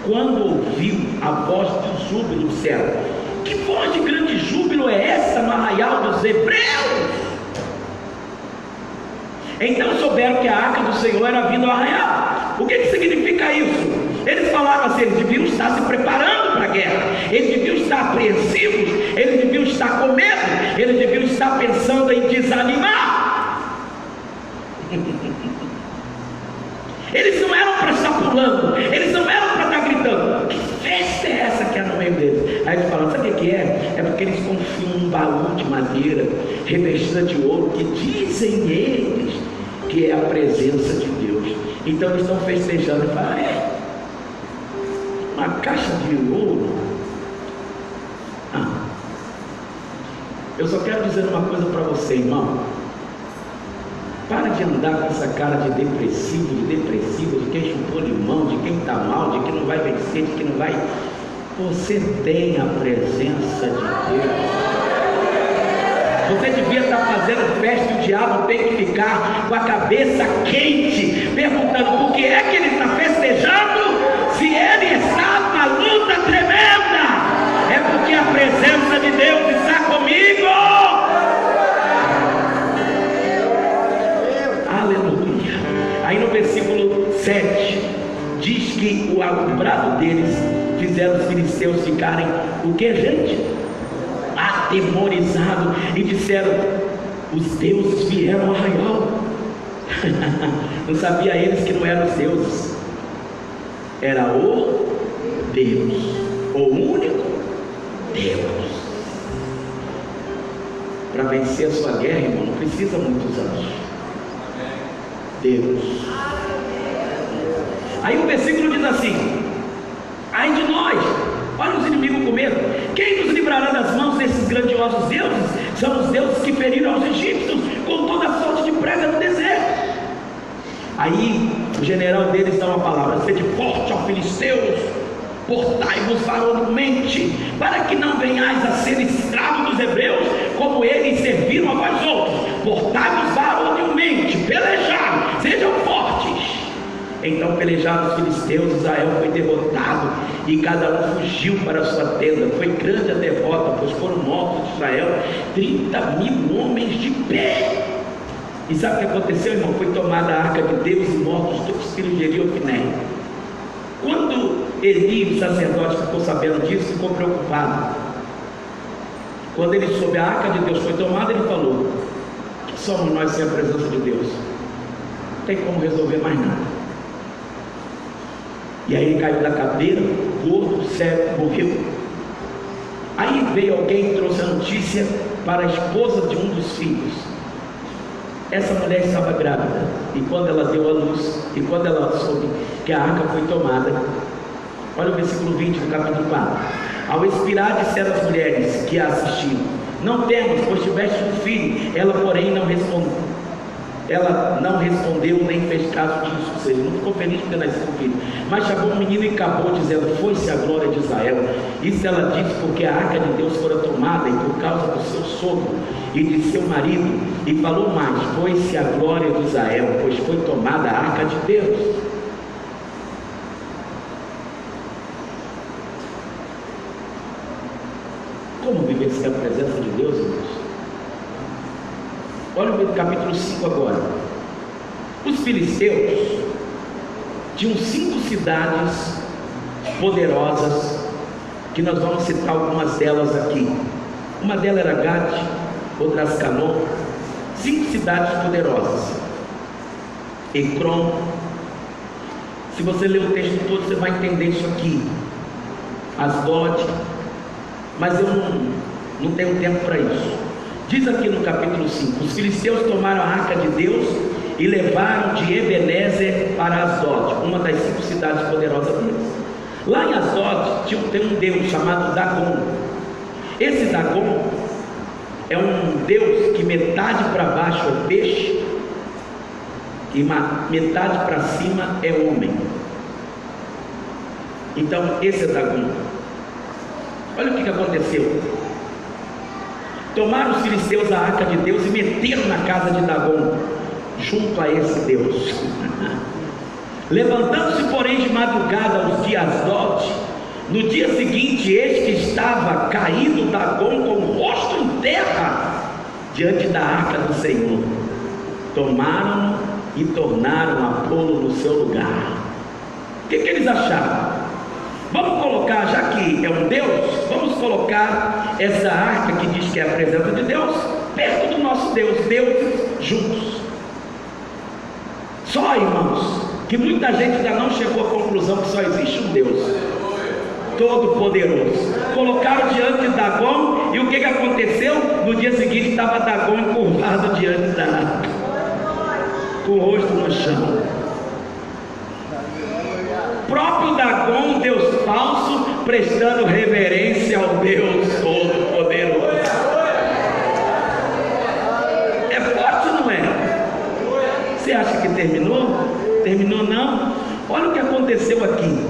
quando ouviu a voz de júbilo, disseram: que voz de grande júbilo é essa no arraial dos hebreus? Então souberam que a arca do Senhor era vindo ao arraial. O que significa isso? Eles falaram assim: eles deviam estar se preparando para a guerra, eles deviam estar apreensivos, eles deviam estar com medo, eles deviam estar pensando em desanimar. Eles não eram para estar pulando, eles não eram para estar gritando. Que festa é essa que é no meio deles? Aí eles falam: sabe o que é? É porque eles confiam num baú de madeira revestida de ouro, que dizem eles que é a presença de Deus. Então eles estão festejando e falam: uma caixa de ouro. Eu só quero dizer uma coisa para você, irmão. Para de andar com essa cara de depressivo, de quem chupou limão, de quem está mal, de que não vai vencer, de que não vai. Você tem a presença de Deus. Você devia estar fazendo festa e o diabo tem que ficar com a cabeça quente, perguntando por que é que ele está festejando, se ele está numa luta tremenda. É porque a presença de Deus está comigo. Aleluia. Aí no versículo 7 diz que o brado deles fizeram os filisteus ficarem o que, gente? Atemorizados, e disseram: os deuses vieram ao arraial. Não sabia eles que não eram os deuses, era o Deus, o único Deus. Para vencer a sua guerra, irmão, não precisa muitos anos. Deus. Aí o versículo diz assim: ai de nós, olha os inimigos com medo. Quem nos livrará das mãos desses grandiosos deuses? São os deuses que feriram aos egípcios com toda a sorte de praga no deserto. Aí o general deles dá uma palavra: sede forte, ó filisteus, portai-vos varonilmente, para que não venhais a ser escravos dos hebreus, como eles serviram a vós outros. Portai-vos varonilmente, pelejar, sejam fortes. Então pelejaram os filisteus, Israel foi derrotado, e cada um fugiu para a sua tenda. Foi grande a derrota, pois foram mortos de Israel 30.000 homens de pé. E sabe o que aconteceu, irmão? Foi tomada a arca de Deus e mortos todos os filhos de Eli e Ofni. Quando Eli, o sacerdote, ficou sabendo disso, ficou preocupado. Quando ele soube a arca de Deus foi tomada, ele falou: que somos nós sem a presença de Deus? Não tem como resolver mais nada. E aí ele caiu da cadeira, gordo, cego, morreu. Aí veio alguém e trouxe a notícia para a esposa de um dos filhos. Essa mulher estava grávida, e quando ela deu a luz, e quando ela soube que a arca foi tomada, olha o versículo 20 do capítulo 4. Ao expirar, disseram as mulheres que a assistiam: não temos, pois tiveste um filho. Ela, porém, não respondeu. Ela não respondeu nem fez caso disso, ou seja, não ficou feliz porque nasceu um filho, mas chamou o menino e acabou dizendo: foi-se a glória de Israel. Isso ela disse porque a arca de Deus fora tomada, e por causa do seu sogro e de seu marido. E falou mais: foi-se a glória de Israel, pois foi tomada a arca de Deus. Como vivenciar a presença de Deus, irmãos? Olha o capítulo 5 agora. Os filisteus tinham 5 cidades poderosas, que nós vamos citar algumas delas aqui. Uma delas era Gade, outra Ascalon. 5 cidades poderosas: Ecrom. Se você ler o texto todo, você vai entender isso aqui. Asdod. Mas eu não tenho tempo para isso. Diz aqui no capítulo 5: os filisteus tomaram a arca de Deus e levaram de Ebenezer para Asdod, uma das 5 cidades poderosas deles. Lá em Asdod tem um deus chamado Dagon. Esse Dagon é um deus que metade para baixo é peixe e metade para cima é homem. Então esse é Dagon. Olha o que aconteceu. Tomaram os filisteus a arca de Deus e meteram na casa de Dagon, junto a esse Deus. Levantando-se, porém, de madrugada os de Asdod, no dia seguinte, eis que estava caído Dagon com o rosto em terra diante da arca do Senhor. Tomaram-no e tornaram a pô-lo no seu lugar. O que eles acharam? Vamos colocar, já que é um Deus, vamos colocar essa arca que diz que é a presença de Deus perto do nosso Deus, deuses juntos. Só, irmãos, que muita gente ainda não chegou à conclusão que só existe um Deus Todo-Poderoso. Colocaram diante de Dagon, e o que aconteceu? No dia seguinte estava Dagon encurvado diante da arca, com o rosto no chão. Próprio Dagon, Deus falso, prestando reverência ao Deus Todo-Poderoso. É forte, não é? Você acha que terminou? Terminou não? Olha o que aconteceu aqui.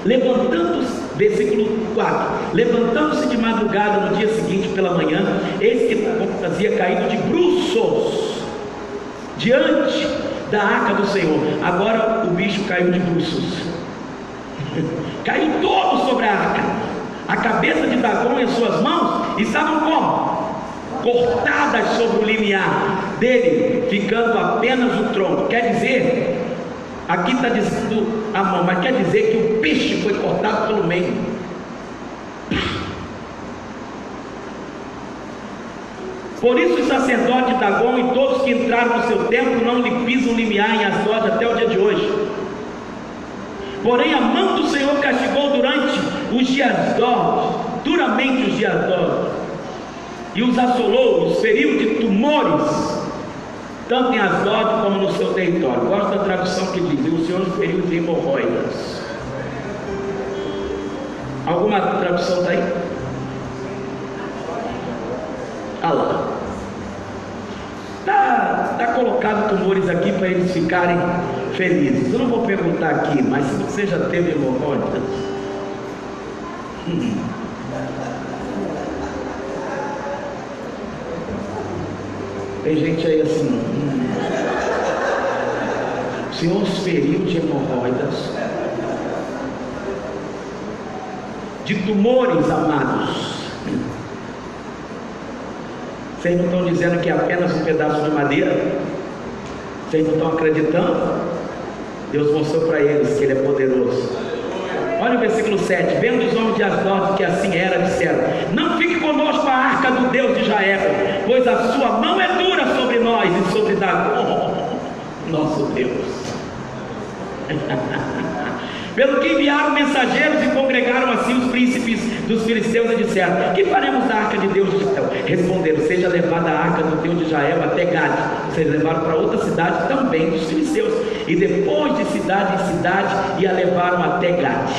Levantando-se, versículo 4: levantando-se de madrugada no dia seguinte pela manhã, eis que havia caído de bruços diante da arca do Senhor. Agora o bicho caiu de bruços, caiu todo sobre a arca. A cabeça de Dagon e as suas mãos estavam como? Cortadas sobre o limiar dele, ficando apenas o tronco. Quer dizer, aqui está dizendo a mão, mas quer dizer que o peixe foi cortado pelo meio. Por isso o sacerdote Dagon e todos que entraram no seu templo não lhe pisam o limiar em Asdod até o dia de hoje. Porém a mão do Senhor castigou durante os dias de Asdod, duramente os dias de Asdod, e os assolou, os feriu de tumores, tanto em Asdod como no seu território. Gosto da tradução que diz: o Senhor os feriu de hemorroidas. Alguma tradução está aí? Ah lá. Está colocado tumores aqui para eles ficarem felizes. Eu não vou perguntar aqui, mas se você já teve hemorroidas, tem gente aí assim, o Senhor os feriu de hemorroidas, de tumores, amados. Vocês não estão dizendo que é apenas um pedaço de madeira? Vocês não estão acreditando? Deus mostrou para eles que Ele é poderoso. Olha o versículo 7: vendo os homens de Asdod que assim era, disseram: não fique conosco a arca do Deus de Israel, pois a sua mão é dura sobre nós e sobre Dagon, nosso Deus. Pelo que enviaram mensageiros e congregaram assim os príncipes dos filisteus e disseram: que faremos da arca de Deus de Israel? Responderam: seja levada a arca do Deus de Israel até Gade. Vocês levaram para outra cidade também dos filisteus, e depois de cidade em cidade e a levaram até Gade.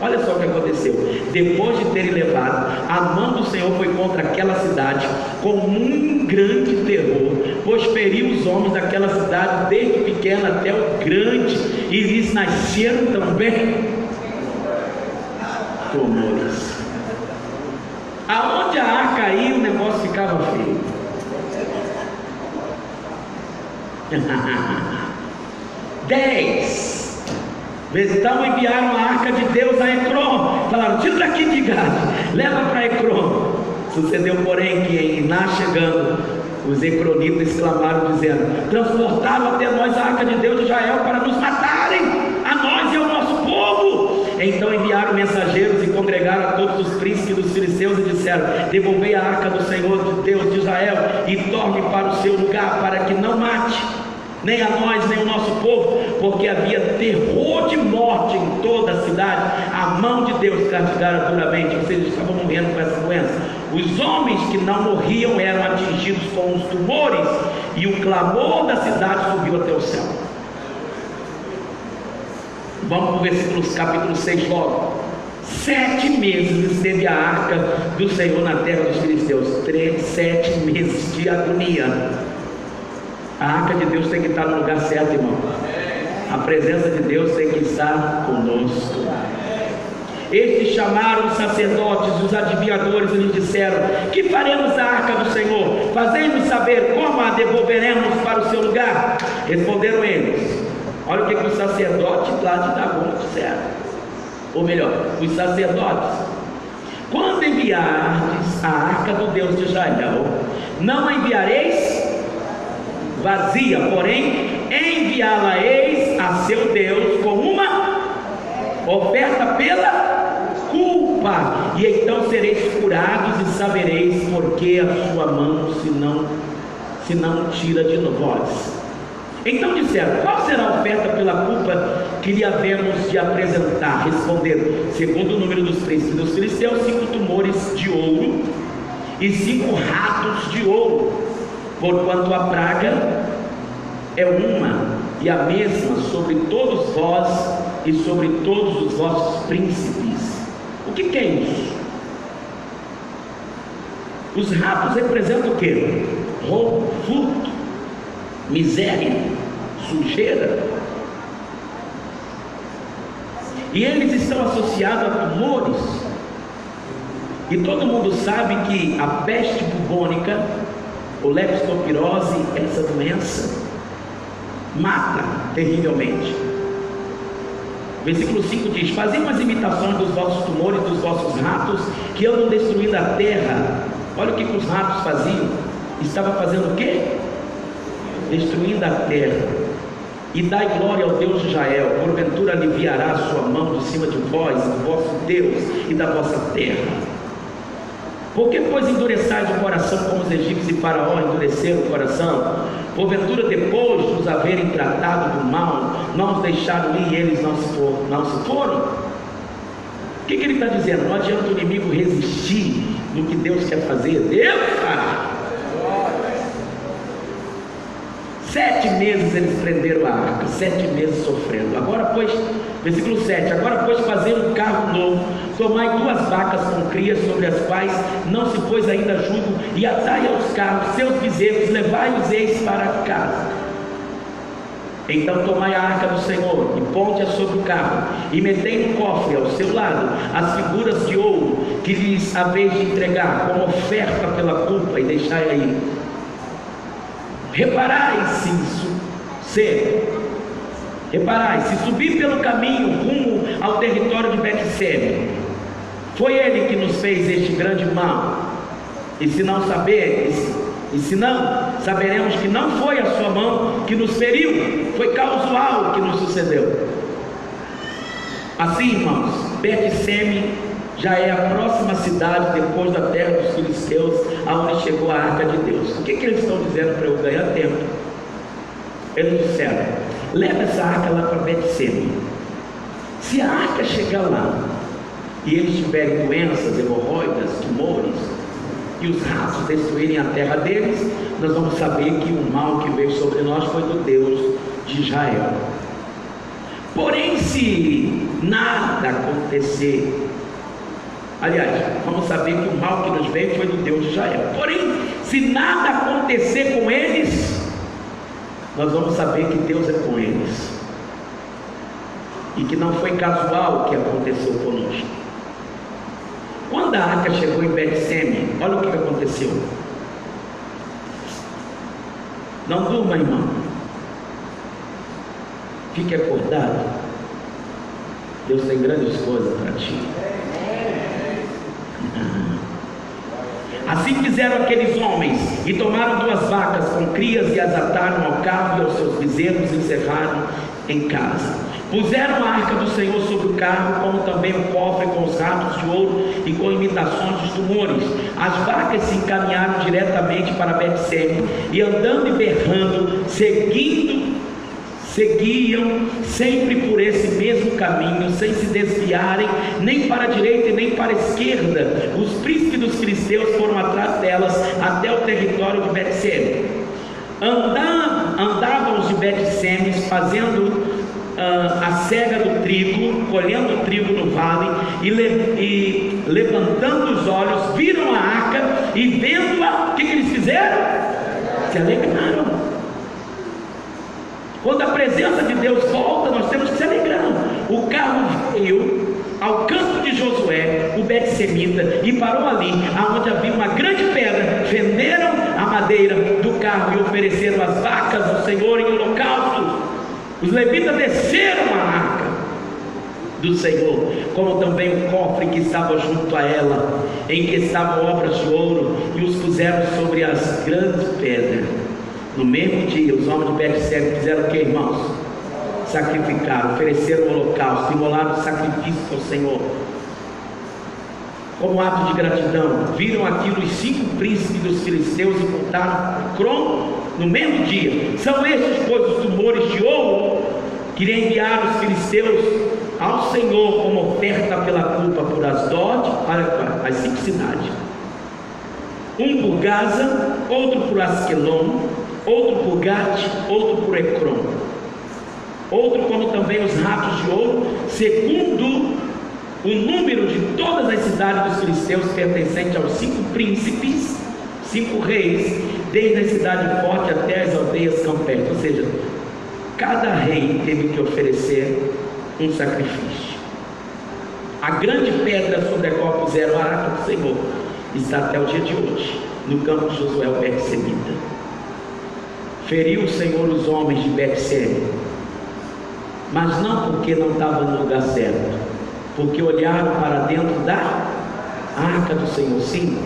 Olha só o que aconteceu. Depois de terem levado, a mão do Senhor foi contra aquela cidade com um grande terror, pois feriu os homens daquela cidade, desde o pequeno até o grande, e lhes nasceram também tumores. Aonde a arca ia, o negócio ficava feio. Então enviaram a arca de Deus a Ecrom. Falaram: tira daqui de Gade, leva para Ecrom. Sucedeu, porém, que em Iná chegando, os ecronitas clamaram, dizendo: transportaram até nós a arca de Deus de Israel para nos matarem, a nós e ao nosso povo. Então enviaram mensageiros e congregaram a todos os príncipes dos filisteus e disseram: devolvei a arca do Senhor de Deus de Israel e torne para o seu lugar, para que não mate nem a nós, nem o nosso povo, porque havia terror de morte em toda a cidade. A mão de Deus castigara duramente, ou seja, estavam morrendo com essa doença. Os homens que não morriam eram atingidos com os tumores, e o clamor da cidade subiu até o céu. Vamos para o versículo capítulo 6 logo. 7 meses esteve a arca do Senhor na terra dos filisteus. 7 meses de agonia. A arca de Deus tem que estar no lugar certo, irmão. A presença de Deus tem que estar conosco. Estes chamaram os sacerdotes, os adivinhadores, e lhes disseram: que faremos a arca do Senhor? Fazei-nos saber como a devolveremos para o seu lugar. Responderam eles. Olha o que os sacerdotes lá de Dagon disseram. Ou melhor, os sacerdotes: quando enviardes a arca do Deus de Israel, não a enviareis vazia, porém enviá-la-eis a seu Deus com uma oferta pela culpa, e então sereis curados e sabereis porque a sua mão se não tira de vós. Então disseram: qual será a oferta pela culpa que lhe havemos de apresentar? Responderam: segundo o número dos príncipes dos filisteus, 5 tumores de ouro e 5 ratos de ouro, porquanto a praga é uma e a mesma sobre todos vós e sobre todos os vossos príncipes. O que é isso? Os ratos representam o quê? Roubo, furto, miséria, sujeira. E eles estão associados a tumores. E todo mundo sabe que a peste bubônica, ou leptospirose, essa doença mata terrivelmente. Versículo 5 diz: fazei umas imitações dos vossos tumores, dos vossos ratos, que andam destruindo a terra. Olha o que os ratos faziam. Estava fazendo o quê? Destruindo a terra. E dai glória ao Deus de Israel, porventura aliviará a sua mão de cima de vós, do vosso Deus e da vossa terra. Porque, pois, endureçais o coração como os egípcios e Faraó endureceram o coração? Porventura, depois de os haverem tratado do mal, não os deixaram ir e eles não se foram? O que ele está dizendo? Não adianta o inimigo resistir no que Deus quer fazer. Deus, cara! 7 meses eles prenderam a arca, 7 meses sofrendo. Agora pois, versículo 7: agora pois fazei um carro novo, tomai 2 vacas com crias, sobre as quais não se pôs ainda jugo, e atai aos carros seus bezerros, levai-os eis para casa. Então tomai a arca do Senhor e ponte-a sobre o carro, e metei no cofre ao seu lado as figuras de ouro que lhes haveis de entregar como oferta pela culpa, e deixai aí. Reparai, se subir pelo caminho rumo ao território de Bet-Seme, foi ele que nos fez este grande mal. E se não, saberemos que não foi a sua mão que nos feriu, foi casual o que nos sucedeu. Assim, irmãos, Bet-Seme já é a próxima cidade depois da terra dos filisteus, aonde chegou a arca de Deus. O que eles estão dizendo para eu ganhar tempo? Eles disseram: leva essa arca lá para Bet-Seme. Se a arca chegar lá e eles tiverem doenças, hemorroidas, tumores, e os ratos destruírem a terra deles, nós vamos saber que o mal que veio sobre nós foi do Deus de Israel. Porém, se nada acontecer, aliás, vamos saber que o mal que nos veio foi do Deus de Israel. Porém, se nada acontecer com eles, nós vamos saber que Deus é com eles, e que não foi casual o que aconteceu conosco. Quando a arca chegou em Bet-Seme, olha o que aconteceu. Não durma, irmão. Fique acordado. Deus tem grandes coisas para ti. Assim fizeram aqueles homens, e tomaram 2 vacas com crias, e as ataram ao carro e aos seus bezerros, e em casa. Puseram a arca do Senhor sobre o carro, como também o cofre com os ratos de ouro e com imitações dos tumores. As vacas se encaminharam diretamente para Bet-Semes, e andando e berrando, seguiam sempre por esse mesmo caminho, sem se desviarem nem para a direita e nem para a esquerda. Os príncipes dos filisteus foram atrás delas até o território de Bet-Semes. Andavam os de Bet-Semes fazendo a cega do trigo, colhendo o trigo no vale, e levantando os olhos, viram a arca, e vendo-a, o que eles fizeram? Se alegraram. Quando a presença de Deus volta, nós temos que se alegrar. O carro veio ao campo de Josué, o Bet-Semita, e parou ali, aonde havia uma grande pedra. Venderam a madeira do carro e ofereceram as vacas ao Senhor em holocausto. Os levitas desceram a arca do Senhor, como também o cofre que estava junto a ela, em que estavam obras de ouro, e os puseram sobre as grandes pedras. No mesmo dia, os homens de Bet-Semes fizeram o que, irmãos? Sacrificaram, ofereceram o holocausto, imolaram sacrifício ao Senhor. Como ato de gratidão, viram aquilo os 5 príncipes dos filisteus e contaram Crom no mesmo dia. São estes, pois, os tumores de ouro que enviaram os filisteus ao Senhor como oferta pela culpa por Asdod, para as 5 cidades. Um por Gaza, outro por Asquelon, outro por Gate, outro por Ecrom, outro como também os ratos de ouro, segundo o número de todas as cidades dos filisteus, pertencente aos 5 príncipes, 5 reis, desde a cidade forte até as aldeias campestres. Ou seja, cada rei teve que oferecer um sacrifício. A grande pedra sobre a qual puseram a arca do Senhor está até o dia de hoje, no campo de Josué, o Bet-Semita. Feriu o Senhor os homens de Bet-Semes, mas não porque não estavam no lugar certo, porque olharam para dentro da arca do Senhor. Sim,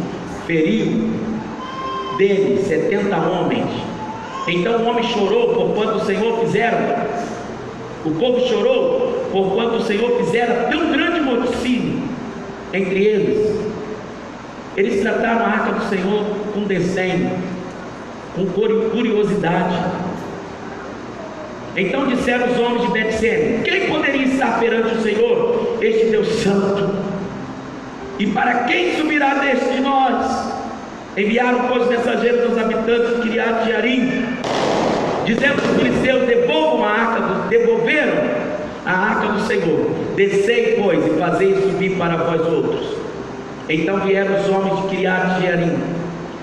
feriu deles 70 homens. Então o homem chorou por quanto o Senhor fizera. O povo chorou por quanto o Senhor fizera tão grande morticínio entre eles. Eles trataram a arca do Senhor com desdém, com curiosidade. Então disseram os homens de Bet-Semes: quem poderia estar perante o Senhor, este Deus santo? E para quem subirá deste de nós? Enviaram, pois, mensageiros aos habitantes de Quiriat-Jearim, dizendo aos filisteus: devolveram a arca do Senhor. Descei, pois, e fazei subir para vós outros. Então vieram os homens de Quiriat-Jearim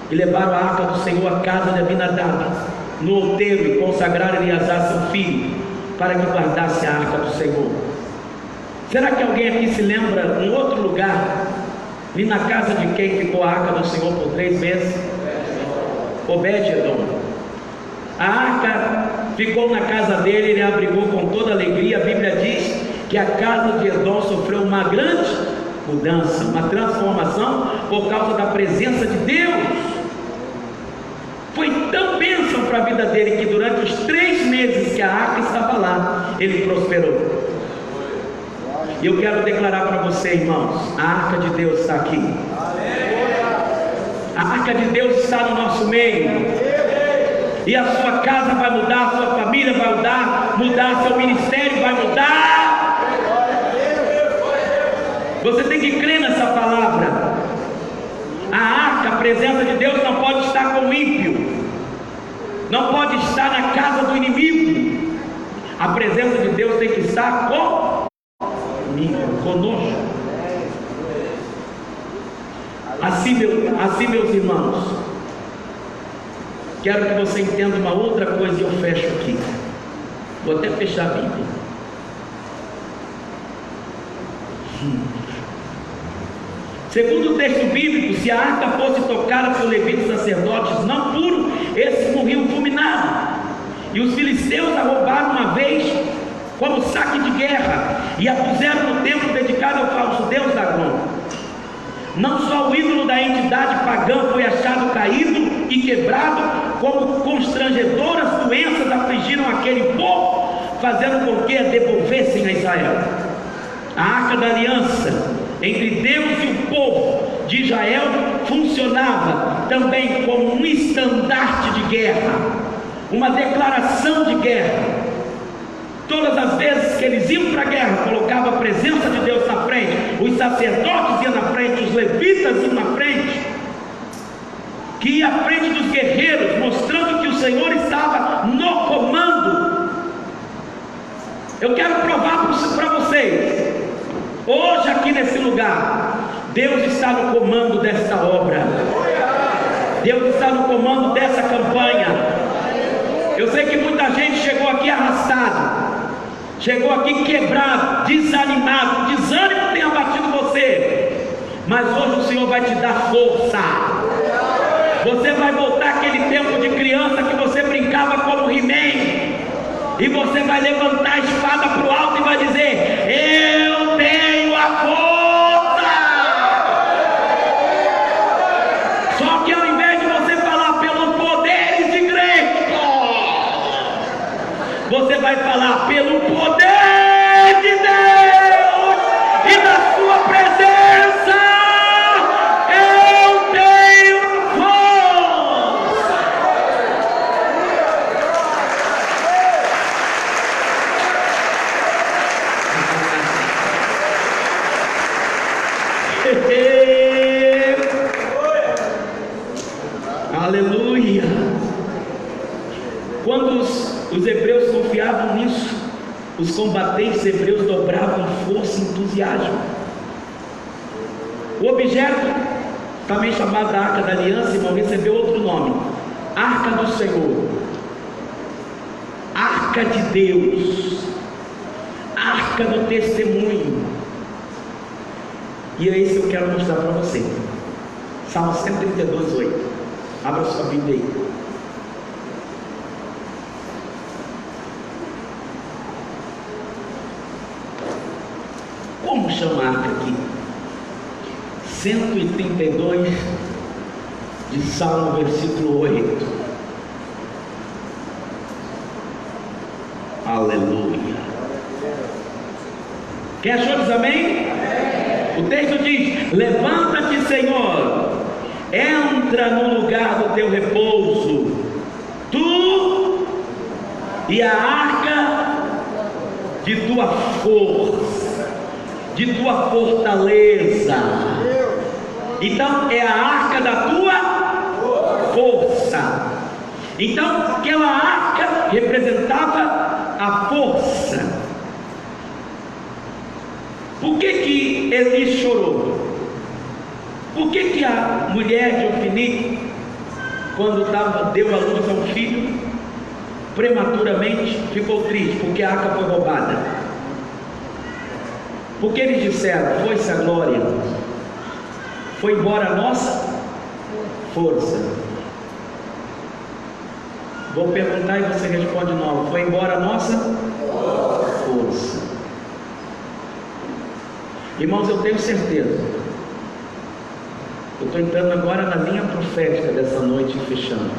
e levaram a arca do Senhor à casa de Abinadab, no outeiro, e consagraram Eleazar seu filho, para que guardasse a arca do Senhor. Será que alguém aqui se lembra um outro lugar, ali na casa de quem ficou a arca do Senhor por 3 meses? Obed-Edom. A arca ficou na casa dele, ele a abrigou com toda alegria. A Bíblia diz que a casa de Edom sofreu uma grande mudança, uma transformação, por causa da presença de Deus. Foi tão bênção para a vida dele que durante os 3 meses que a arca estava lá, ele prosperou. E eu quero declarar para você, irmãos, a arca de Deus está aqui. A arca de Deus está no nosso meio. E a sua casa vai mudar, a sua família vai mudar, seu ministério vai mudar. Você tem que crer nessa palavra. A arca, a presença de Deus, não pode estar com o ímpio, não pode estar na casa do inimigo. A presença de Deus tem que estar conosco. Assim, meus irmãos, quero que você entenda uma outra coisa, e eu fecho aqui. Vou até fechar a Bíblia. Segundo o texto bíblico, se a arca fosse tocada por levitas sacerdotes não puros, esses morriam fulminados. E os filisteus a roubaram uma vez como saque de guerra, e a puseram no templo dedicado ao falso deus Dagon. Não só o ídolo da entidade pagã foi achado caído e quebrado, como constrangedoras doenças afligiram aquele povo, fazendo com que a devolvessem a Israel. A Arca da Aliança entre Deus e o povo de Israel funcionava também como um estandarte de guerra, uma declaração de guerra. Todas as vezes que eles iam para a guerra, colocava a presença de Deus na frente, os sacerdotes iam na frente, os levitas iam na frente, que ia à frente dos guerreiros, mostrando que o Senhor estava no comando. Eu quero provar para vocês, hoje aqui nesse lugar, Deus está no comando desta obra, Deus está no comando dessa campanha. Eu sei que muita gente chegou aqui arrastado, chegou aqui quebrado, desanimado, desânimo tem abatido você, mas hoje o Senhor vai te dar força. Você vai voltar aquele tempo de criança que você brincava como He-Man, e você vai levantar a espada para o alto e vai dizer: eu tenho a força. Só que ao invés de você falar pelos poderes de Cristo, você vai falar pelo poder de Deus e da sua presença. Eu tenho força. Aleluia. Quando os hebreus confiavam nisso, os combatentes hebreus dobravam força e entusiasmo. O objeto, também chamado Arca da Aliança, irmão, recebeu outro nome: Arca do Senhor, Arca de Deus, Arca do Testemunho. E é isso que eu quero mostrar para você. Salmo 132, 8. Abra sua Bíblia aí. Como chama a arca aqui? 132 de Salmo, versículo 8. Aleluia. Quem achou diz amém? O texto diz: levanta-te, Senhor, entra no lugar do teu repouso, tu e a arca de tua força, de tua fortaleza. Então é a arca da tua força. Então aquela arca representava a força. Por que Eli chorou? Por que a mulher de Ofni, quando deu à luz a um filho, prematuramente ficou triste? Porque a arca foi roubada. Porque eles disseram: foi-se a glória, foi embora a nossa força. Vou perguntar e você responde novo: foi embora a nossa força. Irmãos, eu tenho certeza, eu estou entrando agora na linha profética dessa noite e fechando.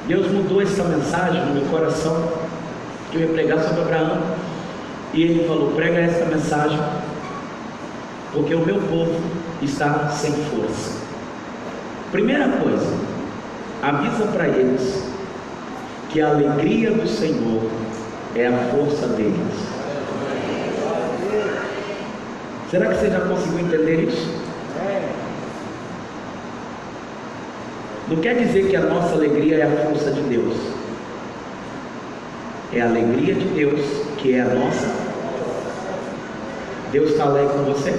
Deus mudou essa mensagem no meu coração, que eu ia pregar sobre Abraão, e Ele falou: prega essa mensagem, porque o meu povo está sem força. Primeira coisa, avisa para eles que a alegria do Senhor é a força deles. Será que você já conseguiu entender isso? Não quer dizer que a nossa alegria é a força de Deus. É a alegria de Deus que é a nossa. Deus está alegre com você?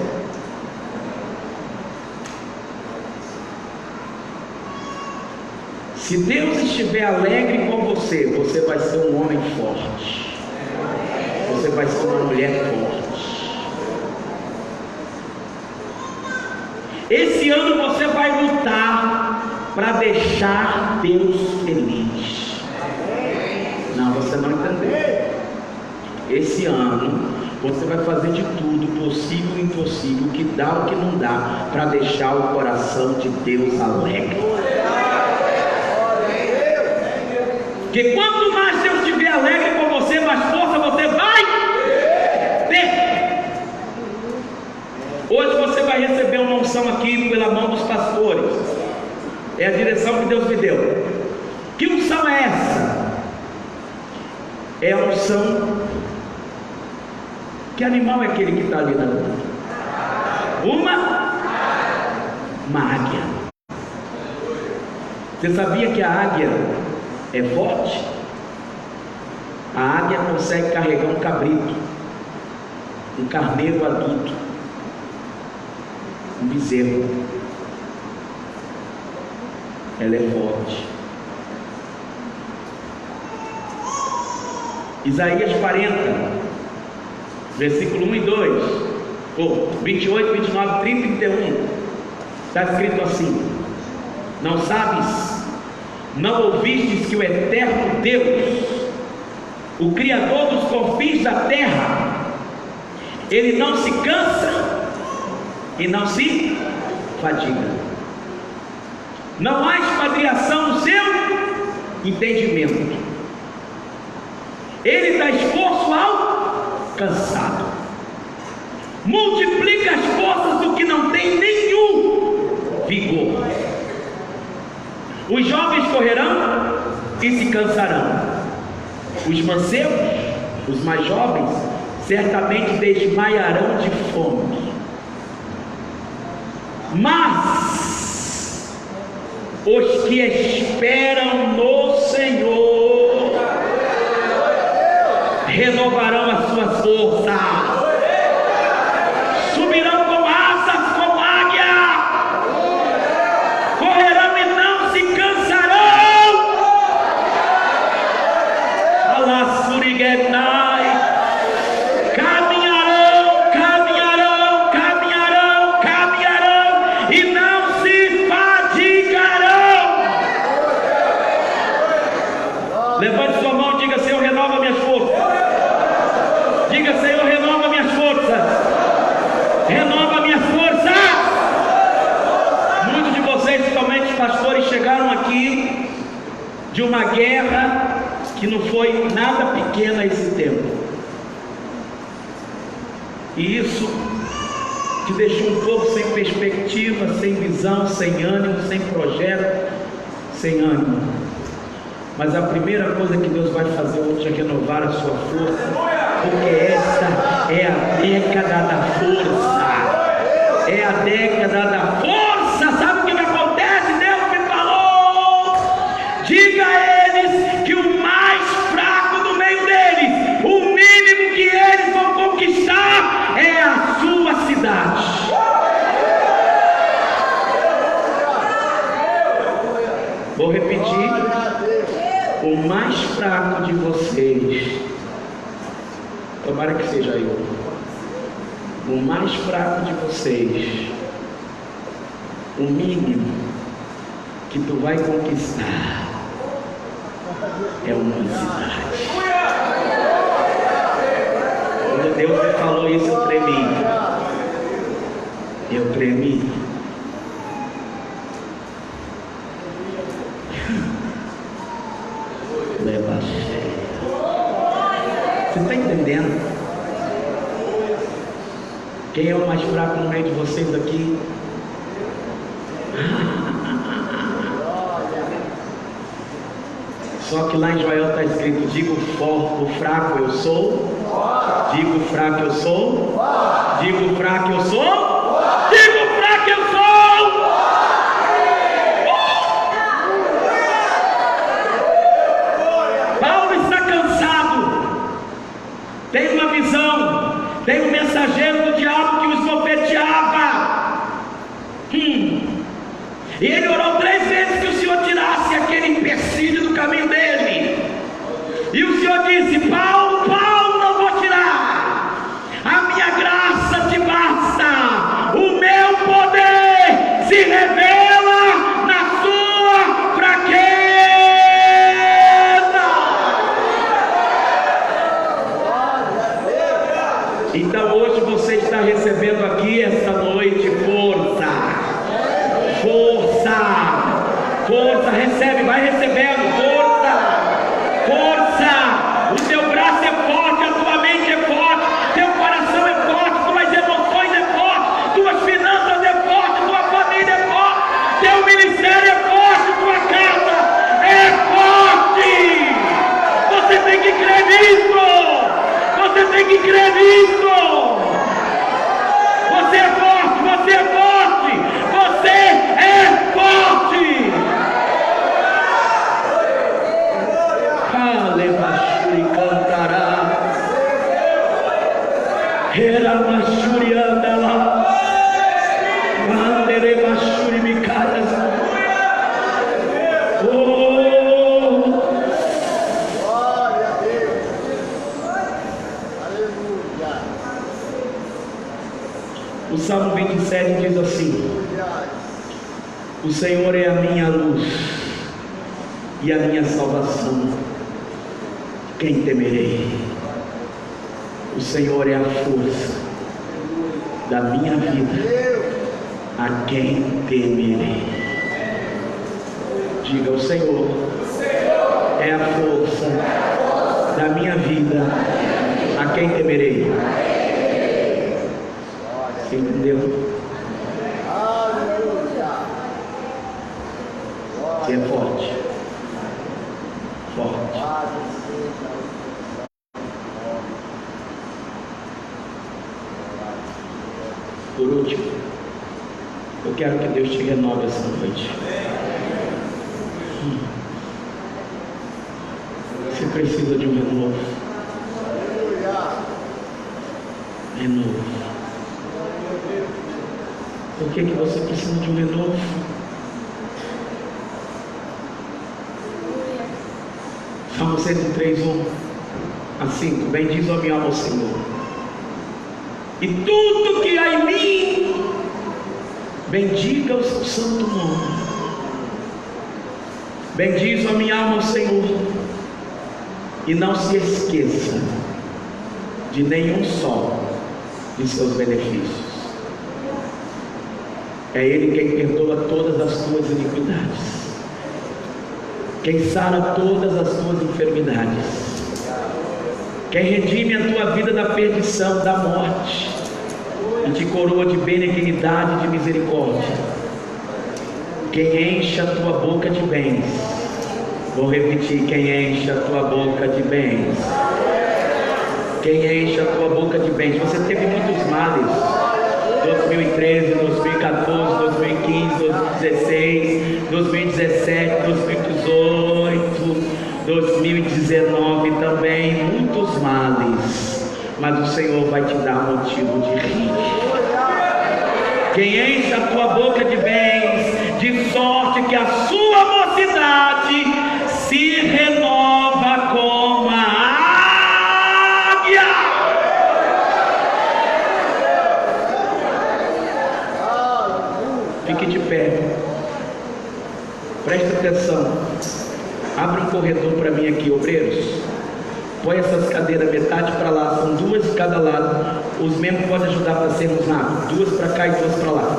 Se Deus estiver alegre com você, você vai ser um homem forte. Você vai ser uma mulher forte. Esse ano você vai lutar para deixar Deus feliz. Não, você não entendeu. Esse ano você vai fazer de tudo, possível e impossível, que dá o que não dá, para deixar o coração de Deus alegre. Que quanto mais Deus estiver alegre com você, mais força você vai ter. Hoje você vai receber uma unção aqui pela mão dos pastores. É a direção que Deus me deu. Que unção é essa? É a unção. Que animal é aquele que está ali na rua? Uma águia. Você sabia que a águia é forte? A águia consegue carregar um cabrito, um carneiro adulto, um bezerro. Ela é forte. Isaías 40, versículo 1 e 2, ou 28, 29, 30 e 31, está escrito assim: não sabes, não ouvistes que o eterno Deus, o Criador dos confins da terra, Ele não se cansa e não se fadiga, não há esquadriação no seu entendimento, Ele dá esforço ao cansado, multiplica as forças do que não tem nenhum vigor. Os jovens correrão e se cansarão, os mancebos, os mais jovens, certamente desmaiarão de fome. Mas os que esperam no Senhor renovarão as suas forças, subirão com asas como águia, correrão e não se cansarão. Alassurigenai, caminharão, caminharão, caminharão, caminharão e não se fadigarão. Levante sua mão e diga: Senhor, renova minhas forças. Diga: Senhor, renova minhas forças. Renova minhas forças. Muitos de vocês, principalmente pastores, chegaram aqui de uma guerra que não foi nada pequena esse tempo. E isso te deixou um pouco sem perspectiva, sem visão, sem ânimo, sem projeto, sem ânimo. Mas a primeira coisa que Deus vai fazer hoje é renovar a sua força, porque esta é a década da força. É a década da força. Sabe o que acontece? Deus me falou: diga a eles que o mais fraco do meio deles, o mínimo que eles vão conquistar é a sua cidade. Vou repetir: o mais fraco de vocês, tomara que seja eu, o mais fraco de vocês, o mínimo que tu vai conquistar é uma cidade. Quando Deus me falou isso, eu tremi. Eu tremi. Leva a sério. Você está entendendo? Quem é o mais fraco no meio de vocês aqui? Só que lá em Joel está escrito: digo o fraco eu sou, digo fraco eu sou, digo fraco eu sou, digo fraco eu sou. Paulo está cansado, tem uma visão, tem um mensageiro do diabo que os bofeteava. E ele orou 3 vezes que o Senhor tirasse aquele empecilho do caminho dele. E o Senhor disse: Paulo, Paulo, não vou tirar. A minha graça te basta. O meu poder se revela na sua fraqueza. Então hoje você está recebendo aqui esta noite força. Força, força, recebe, vai recebendo, força, Cristo. Você é forte, você é forte, você é forte. Alebashuri cantará, Eramashuri andalá, Anderebashuri micadas. O Salmo 27 diz assim: o Senhor é a minha luz e a minha salvação, quem temerei? O Senhor é a força da minha vida, a quem temerei? Diga: o Senhor é a força da minha vida, a quem temerei? Você entendeu? Você é forte, forte. Por último, eu quero que Deus te renove essa noite. Você precisa de um renovo. Renovo. Por que você precisa de um renovo? Salmo 103, 1 a 5. Bendiz a minha alma ao Senhor, e tudo que há em mim, bendiga o seu santo nome. Bendiz a minha alma ao Senhor, e não se esqueça de nenhum só de seus benefícios. É Ele quem perdoa todas as tuas iniquidades, quem sara todas as tuas enfermidades, quem redime a tua vida da perdição, da morte, e te coroa de benignidade e de misericórdia, quem enche a tua boca de bens. Vou repetir: quem enche a tua boca de bens. Quem enche a tua boca de bens. Você teve muitos males, 2013, 2014, 2015, 2016, 2017, 2018, 2019 também, muitos males, mas o Senhor vai te dar motivo de rir. Quem enche a tua boca de bens, de sorte que a sua mocidade se renova como a águia. Fique de pé, preste atenção. Abre um corredor para mim aqui, obreiros. Põe essas cadeiras metade para lá, são duas de cada lado. Os membros podem ajudar para sermos rápidos, duas para cá e duas para lá.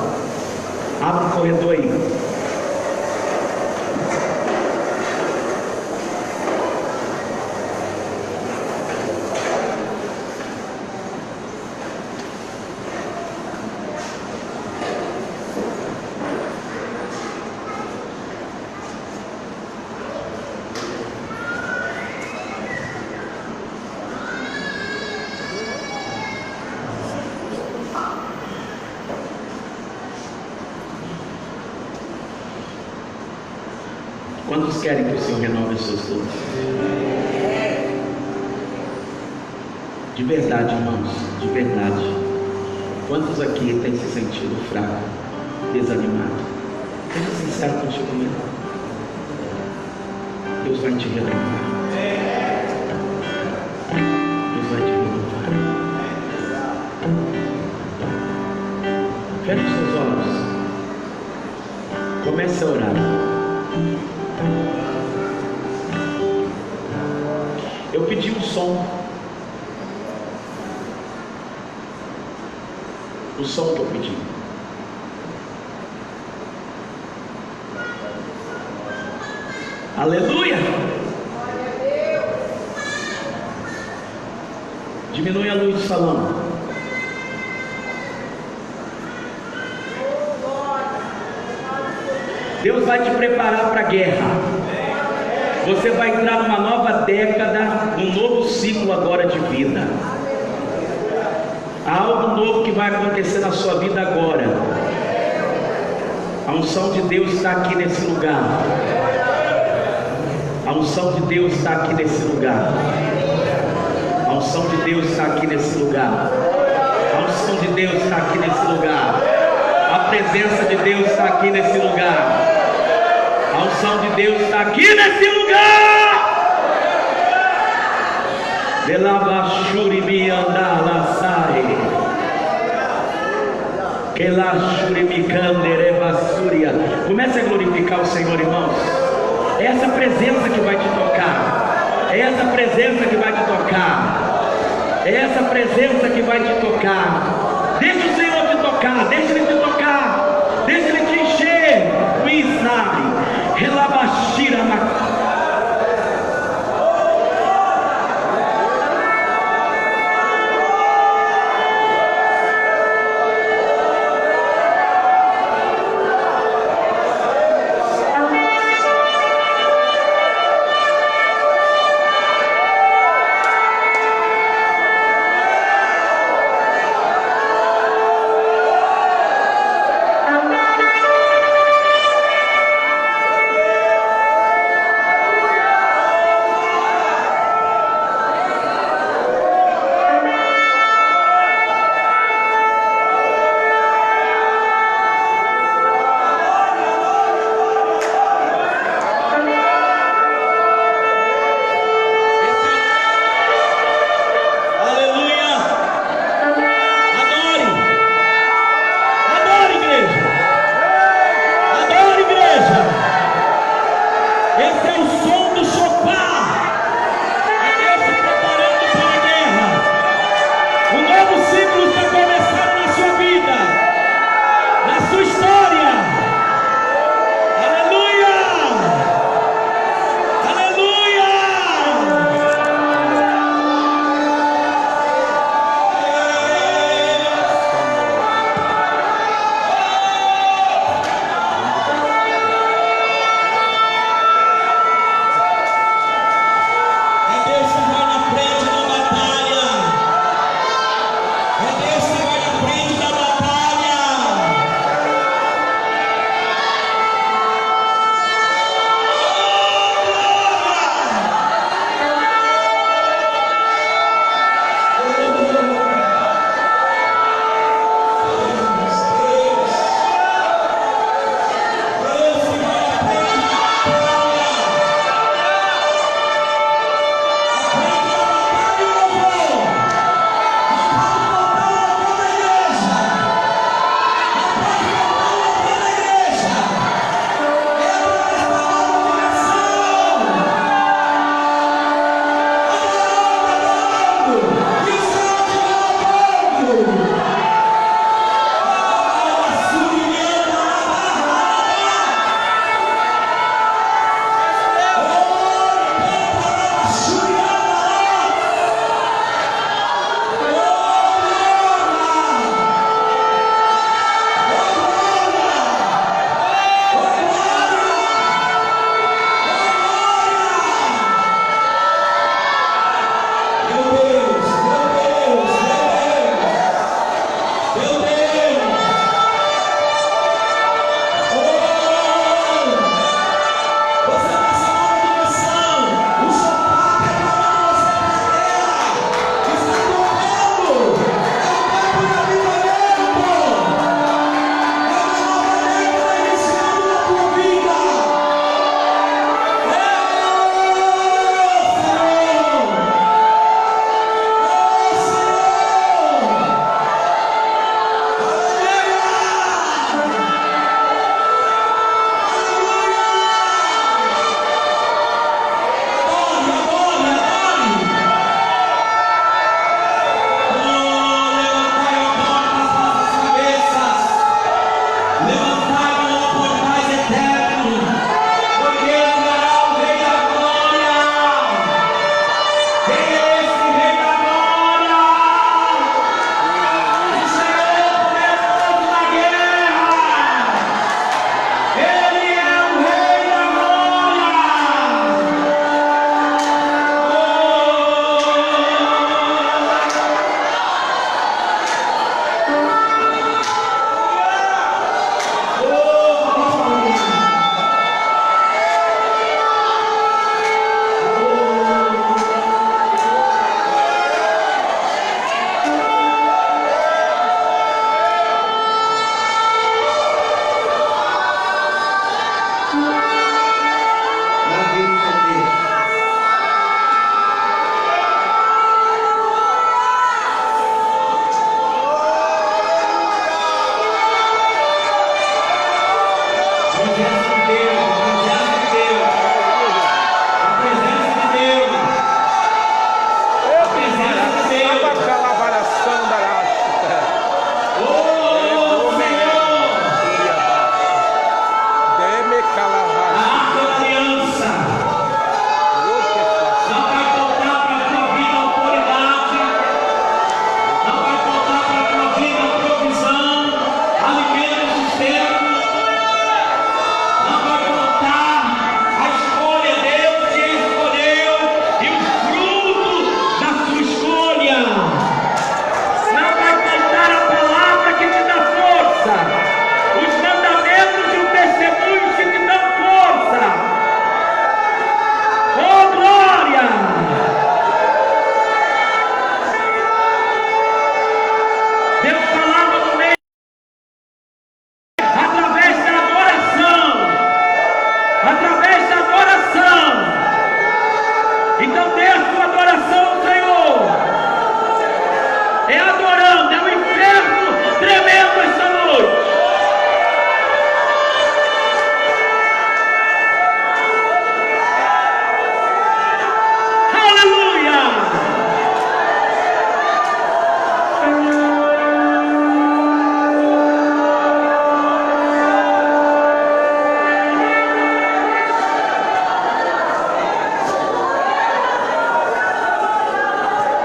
Abre um corredor aí. Quantos querem que o Senhor renove as suas forças? De verdade, irmãos, de verdade. Quantos aqui têm se sentido fraco, desanimado? Seja sincero contigo mesmo. Deus vai te renovar. Deus vai te renovar. Feche os seus olhos. Comece a orar. Eu pedi um som. O som que eu pedi. Aleluia! Diminui a luz do salão. Deus vai te preparar para a guerra. Você vai entrar numa nova década, num novo ciclo agora de vida. algo novo que vai acontecer na sua vida agora. A unção de Deus está aqui nesse lugar. A unção de Deus está aqui nesse lugar. A unção de Deus está aqui nesse lugar. A unção de Deus está aqui nesse lugar. A presença de Deus está aqui nesse lugar. A unção de Deus está aqui nesse lugar. Belabashuri mi andala sai. Kelashuri mi candere basuria. Comece a glorificar o Senhor, irmãos. É essa presença que vai te tocar. É essa presença que vai te tocar. É essa presença que vai te tocar. Deixa o Senhor te tocar. Deixa Ele te tocar. Deixa Ele te encher. Isai. Relabashira na. Deus.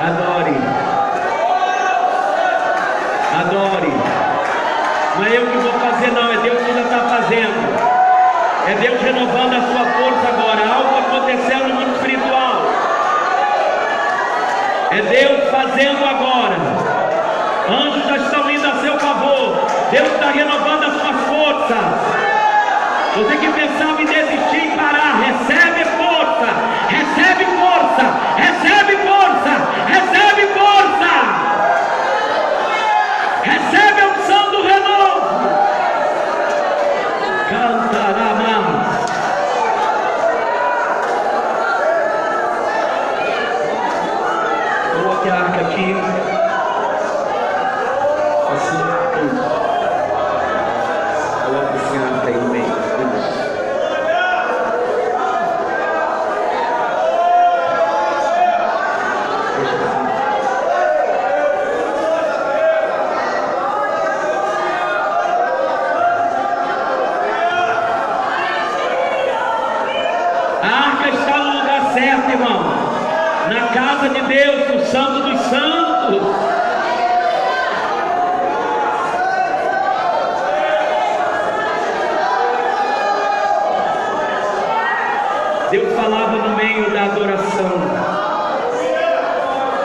Adore. Adore. Não é eu que vou fazer, não. É Deus que já está fazendo. É Deus renovando a sua força agora. Algo acontecendo no mundo espiritual. É Deus fazendo agora. Anjos já estão indo a seu favor. Deus está renovando as suas forças. Você que pensava em desistir e parar, recebe força. Recebe força. Recebe força. Recebe força. Recebe a unção do renovo. Cantará mais. Coloque a arca aqui. Assim, isso. Coloque esse arca aí no meio. Isso. Deixa assim. A arca está no lugar certo, irmão. Na casa de Deus, no Santo dos Santos. Deus falava no meio da adoração.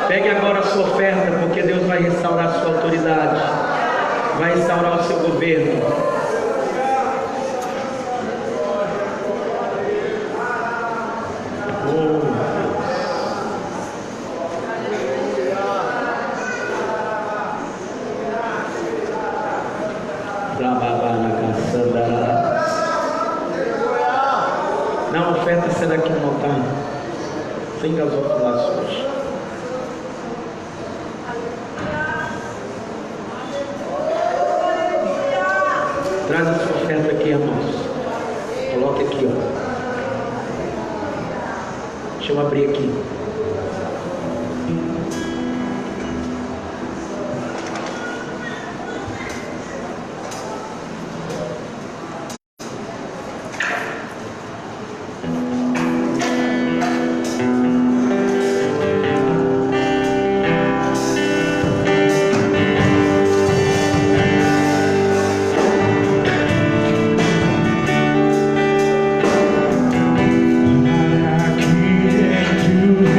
Pegue agora a sua oferta, porque Deus vai restaurar a sua autoridade. Vai restaurar o seu governo. Não, a oferta será aqui no altar, sem gasoflações. Traz a sua oferta aqui, irmãos. Coloque aqui, ó. Deixa eu abrir aqui. You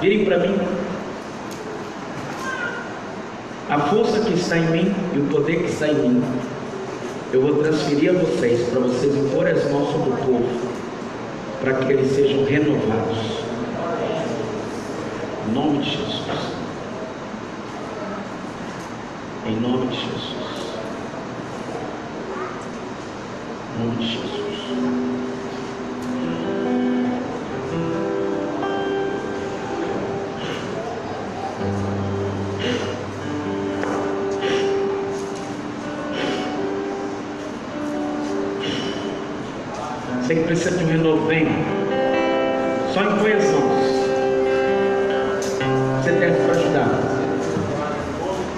Virem para mim. A força que está em mim e o poder que está em mim, eu vou transferir a vocês, para vocês imporem as mãos sobre o povo, para que eles sejam renovados. Em nome de Jesus. Em nome de Jesus. Em nome de Jesus. Você que precisa de um renovo, vem. Só impõe as mãos. Você deve para ajudar.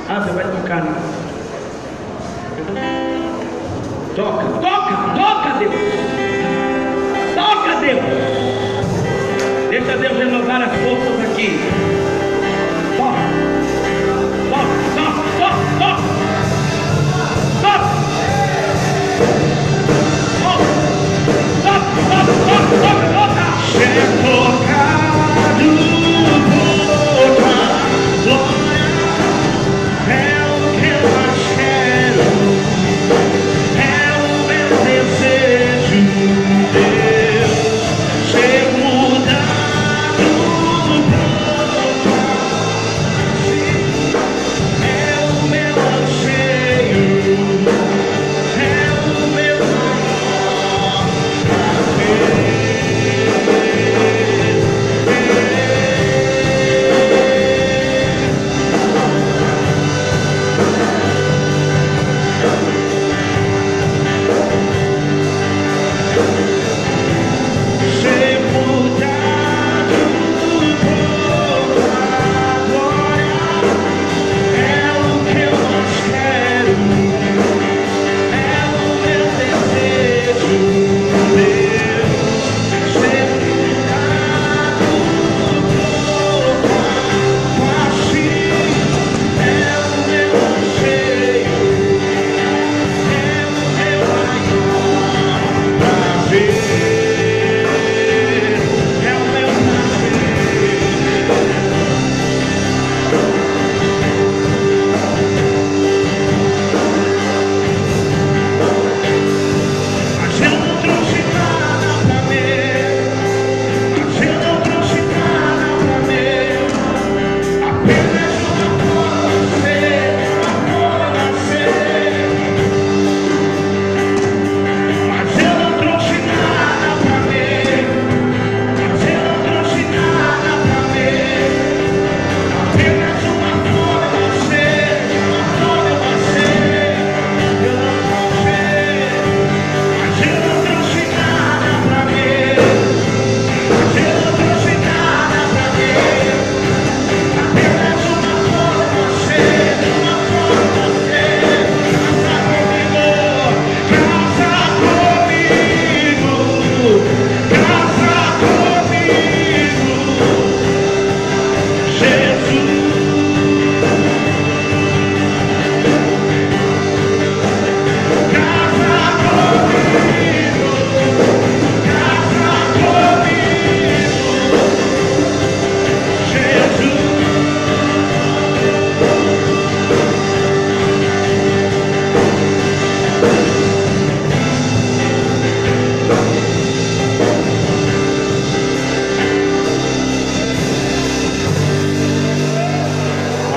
Ah, você vai tocar, né? Toca, Deus. Toca, Deus. Deixa Deus renovar as forças aqui. Toca. Ser tocado por tua glória é o que eu mais quero, é o meu desejo, Deus, ser mudado por tua, é o meu anseio, é o meu maior prazer.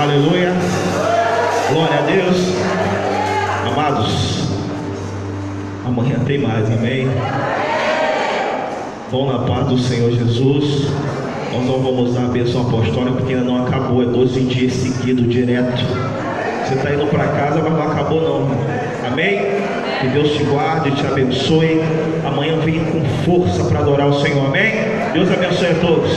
Aleluia, glória a Deus. Amados, amanhã tem mais, amém? Vão na paz do Senhor Jesus. Nós não vamos dar a bênção apostólica porque ainda não acabou, é 12 dias seguidos, direto. Você está indo para casa, mas não acabou não, amém? Que Deus te guarde, te abençoe. Amanhã vem com força para adorar o Senhor, amém? Deus abençoe a todos.